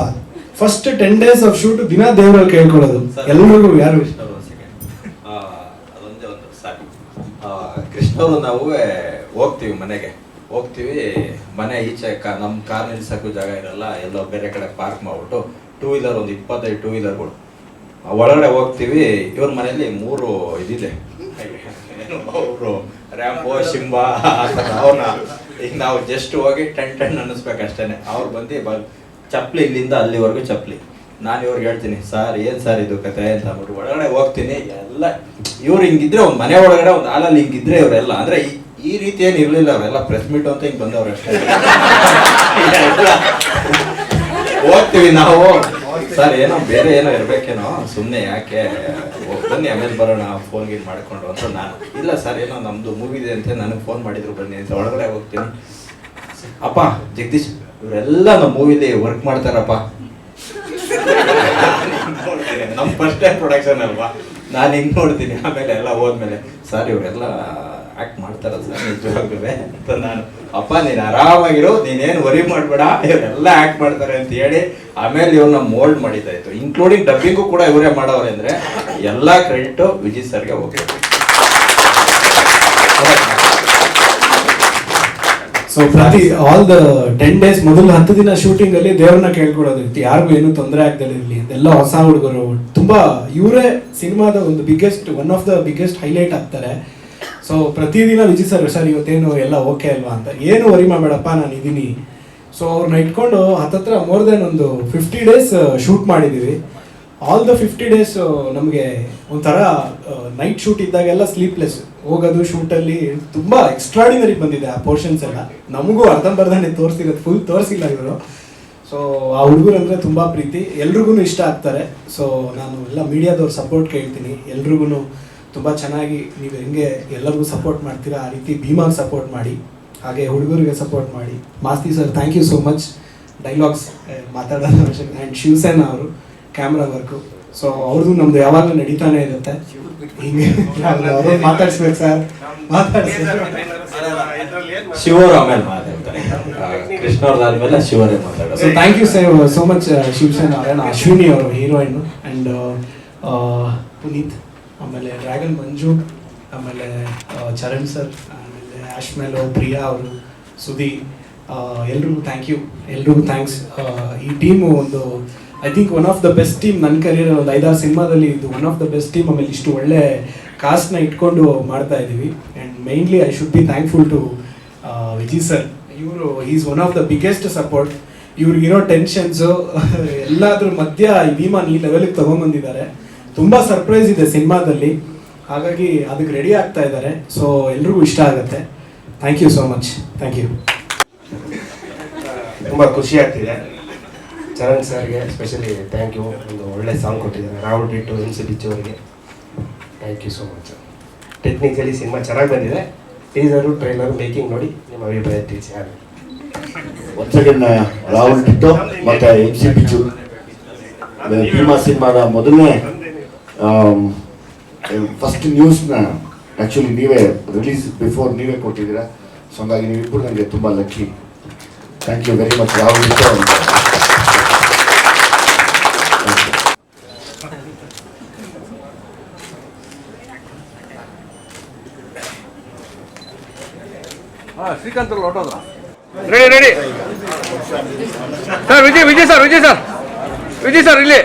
ಫಸ್ಟ್ 10 days ಆಫ್ ಶೂಟ್ ದಿನ ದೇವರಲ್ಲಿ ಕೇಳ್ಕೊಳ್ಳೋದು ಎಲ್ರಿಗೂ. ಯಾರು
ಅದೊಂದೇ ಒಂದು ಸಾಕು. ಕೃಷ್ಣವರು ನಾವು ಹೋಗ್ತೀವಿ, ಮನೆಗೆ ಹೋಗ್ತೀವಿ, ಮನೆ ಈಚೆ ನಮ್ಮ ಕಾರ್ ನಿಲ್ಸಕ್ಕೂ ಜಾಗ ಇರಲ್ಲ, ಎಲ್ಲೋ ಬೇರೆ ಕಡೆ ಪಾರ್ಕ್ ಮಾಡ್ಬಿಟ್ಟು 2 ವೀಲರ್, ಒಂದು 25 2 ವೀಲರ್ಗಳು ಒಳಗಡೆ ಹೋಗ್ತೀವಿ. ಇವ್ರ ಮನೆಯಲ್ಲಿ 3 ಇದಿದೆ, ಅವರು ರ್ಯಾಂಬೋ, ಶಿಂಬಾ ಅವ್ರನ್ನ. ಈಗ ನಾವು ಜಸ್ಟ್ ಹೋಗಿ ಟೆನ್ ಅನ್ನಿಸ್ಬೇಕಷ್ಟೇನೆ. ಅವ್ರು ಬಂದು ಚಪ್ಪಲಿ ಇಲ್ಲಿಂದ ಅಲ್ಲಿವರೆಗೂ ಚಪ್ಪಲಿ. ನಾನು ಇವ್ರಿಗೆ ಹೇಳ್ತೀನಿ, ಸರ್ ಏನು ಸರ್ ಇದು ಕತೆ ಅಂತ ಅಂದ್ಬಿಟ್ಟು ಒಳಗಡೆ ಹೋಗ್ತೀನಿ. ಎಲ್ಲ ಇವ್ರು ಹಿಂಗಿದ್ರೆ ಒಂದು ಮನೆ ಒಳಗಡೆ ಒಂದು ಹಾಲಲ್ಲಿ ಹಿಂಗಿದ್ರೆ ಇವರೆಲ್ಲ, ಅಂದರೆ ಈ ರೀತಿ ಏನು ಇರಲಿಲ್ಲ, ಅವರೆಲ್ಲ ಪ್ರೆಸ್ ಮೀಟ್ ಅಂತ ಹಿಂಗೆ ಬಂದವ್ರು ಅಷ್ಟೇ. ಹೋಗ್ತೀವಿ ನಾವು, ಸರ್ ಏನೋ ಬೇರೆ ಏನೋ ಇರ್ಬೇಕೇನೋ, ಸುಮ್ಮನೆ ಯಾಕೆ ಬನ್ನಿ ಆಮೇಲೆ ಬರೋಣ ಫೋನ್ ಗೀನ್ ಮಾಡ್ಕೊಂಡು ಅಂತ. ನಾನು ಇಲ್ಲ ಸರ್ ಏನೋ ನಮ್ಮದು ಮೂವಿ ಇದೆ ಅಂತ ನನಗೆ ಫೋನ್ ಮಾಡಿದ್ರು, ಬನ್ನಿ ಅಂತ. ಒಳಗಡೆ ಹೋಗ್ತೀನಿ, ಅಪ್ಪ ಜಗದೀಶ್ ಇವರೆಲ್ಲ ನಮ್ಮ ಮೂವಿಲಿ ವರ್ಕ್ ಮಾಡ್ತಾರಪ್ಪ. ನಮ್ಮ ಫಸ್ಟ್ ಟೈಮ್ ಪ್ರೊಡಕ್ಷನ್ ಅಲ್ವಾ, ನಾನು ಹಿಂಗೆ ನೋಡ್ತೀನಿ. ಆಮೇಲೆ ಎಲ್ಲ ಹೋದ್ಮೇಲೆ, ಸರ್ ಇವರೆಲ್ಲ ಆಕ್ಟ್ ಮಾಡ್ತಾರ ಸರ್ ನಿಜವಾಗ್ಲೂ ಅಂತ. ನಾನು ಅಪ್ಪ ನೀನು ಆರಾಮಾಗಿರೋ, ನೀನೇನು ವರಿ ಮಾಡಬೇಡ, ಇವರೆಲ್ಲ ಆಕ್ಟ್ ಮಾಡ್ತಾರೆ ಅಂತ ಹೇಳಿ ಆಮೇಲೆ ಇವ್ರನ್ನ ಮೋಲ್ಡ್ ಮಾಡಿದ್ದಾಯ್ತು. ಇನ್ಕ್ಲೂಡಿಂಗ್ ಡಬ್ಬಿಂಗು ಕೂಡ ಇವರೇ ಮಾಡೋರೆ ಅಂದರೆ ಎಲ್ಲ ಕ್ರೆಡಿಟು ವಿಜಯ್ ಸರ್ಗೆ ಹೋಗ್ಬೇಕು.
ಸೊ ಪ್ರತಿ ಆಲ್ ದ 10 days ಮೊದಲು 10 ದಿನ ಶೂಟಿಂಗ್ ಅಲ್ಲಿ ದೇವ್ರನ್ನ ಕೇಳ್ಕೊಳ್ಳೋದಿತ್ತು, ಯಾರಿಗೂ ಏನು ತೊಂದರೆ ಆಗ್ದಲೇ ಇರಲಿ. ಎಲ್ಲ ಹೊಸ ಹುಡುಗರು ತುಂಬಾ, ಇವರೇ ಸಿನಿಮಾದ ಒಂದು one of the biggest highlight ಆಗ್ತಾರೆ. ಸೊ ಪ್ರತಿದಿನ ವಿಜಯ್ ಸರ್ ಇವತ್ತೇನು ಎಲ್ಲ ಓಕೆ ಅಲ್ವಾ ಅಂತ, ಏನು ವರಿ ಮಾಡಬೇಡಪ್ಪ ನಾನು ಇದ್ದೀನಿ. ಸೊ ಅವ್ರನ್ನ ಇಟ್ಕೊಂಡು ಹತ್ತತ್ರ ಮೋರ್ ದೆನ್ ಒಂದು 50 days ಶೂಟ್ ಮಾಡಿದ್ದೀವಿ. ಆಲ್ ದ 50 days ನಮಗೆ ಒಂಥರ ನೈಟ್ ಶೂಟ್ ಇದ್ದಾಗೆಲ್ಲ ಸ್ಲೀಪ್ಲೆಸ್ ಹೋಗೋದು ಶೂಟಲ್ಲಿ ತುಂಬ ಎಕ್ಸ್ಟ್ರಾಡಿನರಿ ಬಂದಿದೆ ಆ ಪೋರ್ಷನ್ಸ್ ಎಲ್ಲ. ನಮಗೂ ಅರ್ಧಂಬರ್ಧನೆ ತೋರಿಸಿರೋದು, ಫುಲ್ ತೋರಿಸಿಲ್ಲ ಇವರು. ಸೊ ಆ ಹುಡುಗರು ಅಂದರೆ ತುಂಬ ಪ್ರೀತಿ, ಎಲ್ರಿಗೂ ಇಷ್ಟ ಆಗ್ತಾರೆ. ಸೊ ನಾನು ಎಲ್ಲ ಮೀಡಿಯಾದವ್ರ ಸಪೋರ್ಟ್ ಕೇಳ್ತೀನಿ. ಎಲ್ರಿಗೂ ತುಂಬ ಚೆನ್ನಾಗಿ ನೀವು ಹೆಂಗೆ ಎಲ್ಲರಿಗೂ ಸಪೋರ್ಟ್ ಮಾಡ್ತೀರಾ ಆ ರೀತಿ ಭೀಮಾಗೆ ಸಪೋರ್ಟ್ ಮಾಡಿ, ಹಾಗೆ ಹುಡುಗರಿಗೆ ಸಪೋರ್ಟ್ ಮಾಡಿ. Masti sir thank you so much. Dialogues ಮಾತಾಡೋದು ಅವಶ್ಯಕ. ಆ್ಯಂಡ್ ಶಿವಸೇನಾ ಅವರು ಕ್ಯಾಮ್ರಾ ವರ್ಕು. ಸೊ ಅವ್ರದ್ದು ನಮ್ದು ಯಾವಾಗಲೂ ನಡೀತಾನೆ ಇರುತ್ತೆ. ಹಿಂಗೆ ಅವರು ಮಾತಾಡ್ಸ್ಬೇಕು ಸರ್,
ಶಿವರು ಆಮೇಲೆ ಮಾತಾಡ್ತಾರೆ, ಕೃಷ್ಣ ಅವ್ರದಾದ್ಮೇಲೆ ಶಿವರೇ ಮಾತಾಡೋದು.
So thank you so much Shivasena ಅವರೇ, ಅಶ್ವಿನಿ ಅವರು ಹೀರೋಯಿನ್, ಆ್ಯಂಡ್ ಪುನೀತ್, ಆಮೇಲೆ ಡ್ರ್ಯಾಗನ್ ಮಂಜು, ಆಮೇಲೆ ಚರಣ್ ಸರ್, ಆಮೇಲೆ ಆಶ್ಮೇಲ್, ಪ್ರಿಯಾ ಅವರು, ಸುದಿ, ಎಲ್ರಿಗೂ ಥ್ಯಾಂಕ್ ಯು, ಎಲ್ರಿಗೂ ಥ್ಯಾಂಕ್ಸ್. ಈ ಟೀಮು ಒಂದು I think one of the best team ನನ್ನ ಕರಿಯರ್. ಒಂದು 5-6 ಸಿನಿಮಾದಲ್ಲಿ ಇದು one of the best team. ಆಮೇಲೆ ಇಷ್ಟು ಒಳ್ಳೆ ಕಾಸ್ಟ್ನ ಇಟ್ಕೊಂಡು ಮಾಡ್ತಾ ಇದ್ದೀವಿ. And mainly I should be thankful to Vijay sir. ಇವರು is one of the biggest support. ಇವ್ರಿಗಿರೋ ಟೆನ್ಷನ್ಸು ಎಲ್ಲಾದ್ರ ಮಧ್ಯ ಈ ಭೀಮಾನ್ ಈ ಲೆವೆಲಿಗೆ ತೊಗೊಂಬಂದಿದ್ದಾರೆ. ತುಂಬ ಸರ್ಪ್ರೈಸ್ ಇದೆ ಸಿನಿಮಾದಲ್ಲಿ, ಹಾಗಾಗಿ ಅದಕ್ಕೆ ರೆಡಿ ಆಗ್ತಾ ಇದ್ದಾರೆ. ಸೊ ಎಲ್ರಿಗೂ ಇಷ್ಟ ಆಗುತ್ತೆ. Thank you so much. Thank you.
ತುಂಬ ಖುಷಿ ಆಗ್ತಿದೆ. ಚರಣ್ ಸರ್ಗೆ ಸ್ಪೆಷಲಿ ಥ್ಯಾಂಕ್ ಯು. ಒಂದು ಒಳ್ಳೆ ಸಾಂಗ್ ಕೊಟ್ಟಿದ್ದಾರೆ. ರಾಹುಲ್ ಬಿಟ್ಟು MC ಬಿಚ್ಚು ಅವರಿಗೆ thank you so much. Technically cinema ಚೆನ್ನಾಗಿ ಬಂದಿದೆ. ಟೀಸರು ಟ್ರೈಲರು ಮೇಕಿಂಗ್ ನೋಡಿ ನಿಮ್ಮ ಅಭಿಪ್ರಾಯ ತಿಳಿಸಿ.
ಒನ್ಸ್ ಅಗೇನ್ ರಾಹುಲ್ ಟಿಟ್ಟೋ ಮತ್ತು MC ಬಿಚ್ಚು ಭೀಮಾ ಸಿನಿಮಾದ ಮೊದಲನೇ ಫಸ್ಟ್ ನ್ಯೂಸ್ನ ಆ್ಯಕ್ಚುಲಿ ನೀವೇ ರಿಲೀಸ್ ಬಿಫೋರ್ ನೀವೇ ಕೊಟ್ಟಿದ್ದೀರಾ. ಸೊ ಹಂಗಾಗಿ ನೀವಿಬ್ಬರು ನನಗೆ ತುಂಬ lucky. Thank you very much Rahul Titto.
Srikanth ಹೊರಟೋದ್ರ. Ready sir. ವಿಜಯ್ ಸರ್ ಇಲ್ಲಿ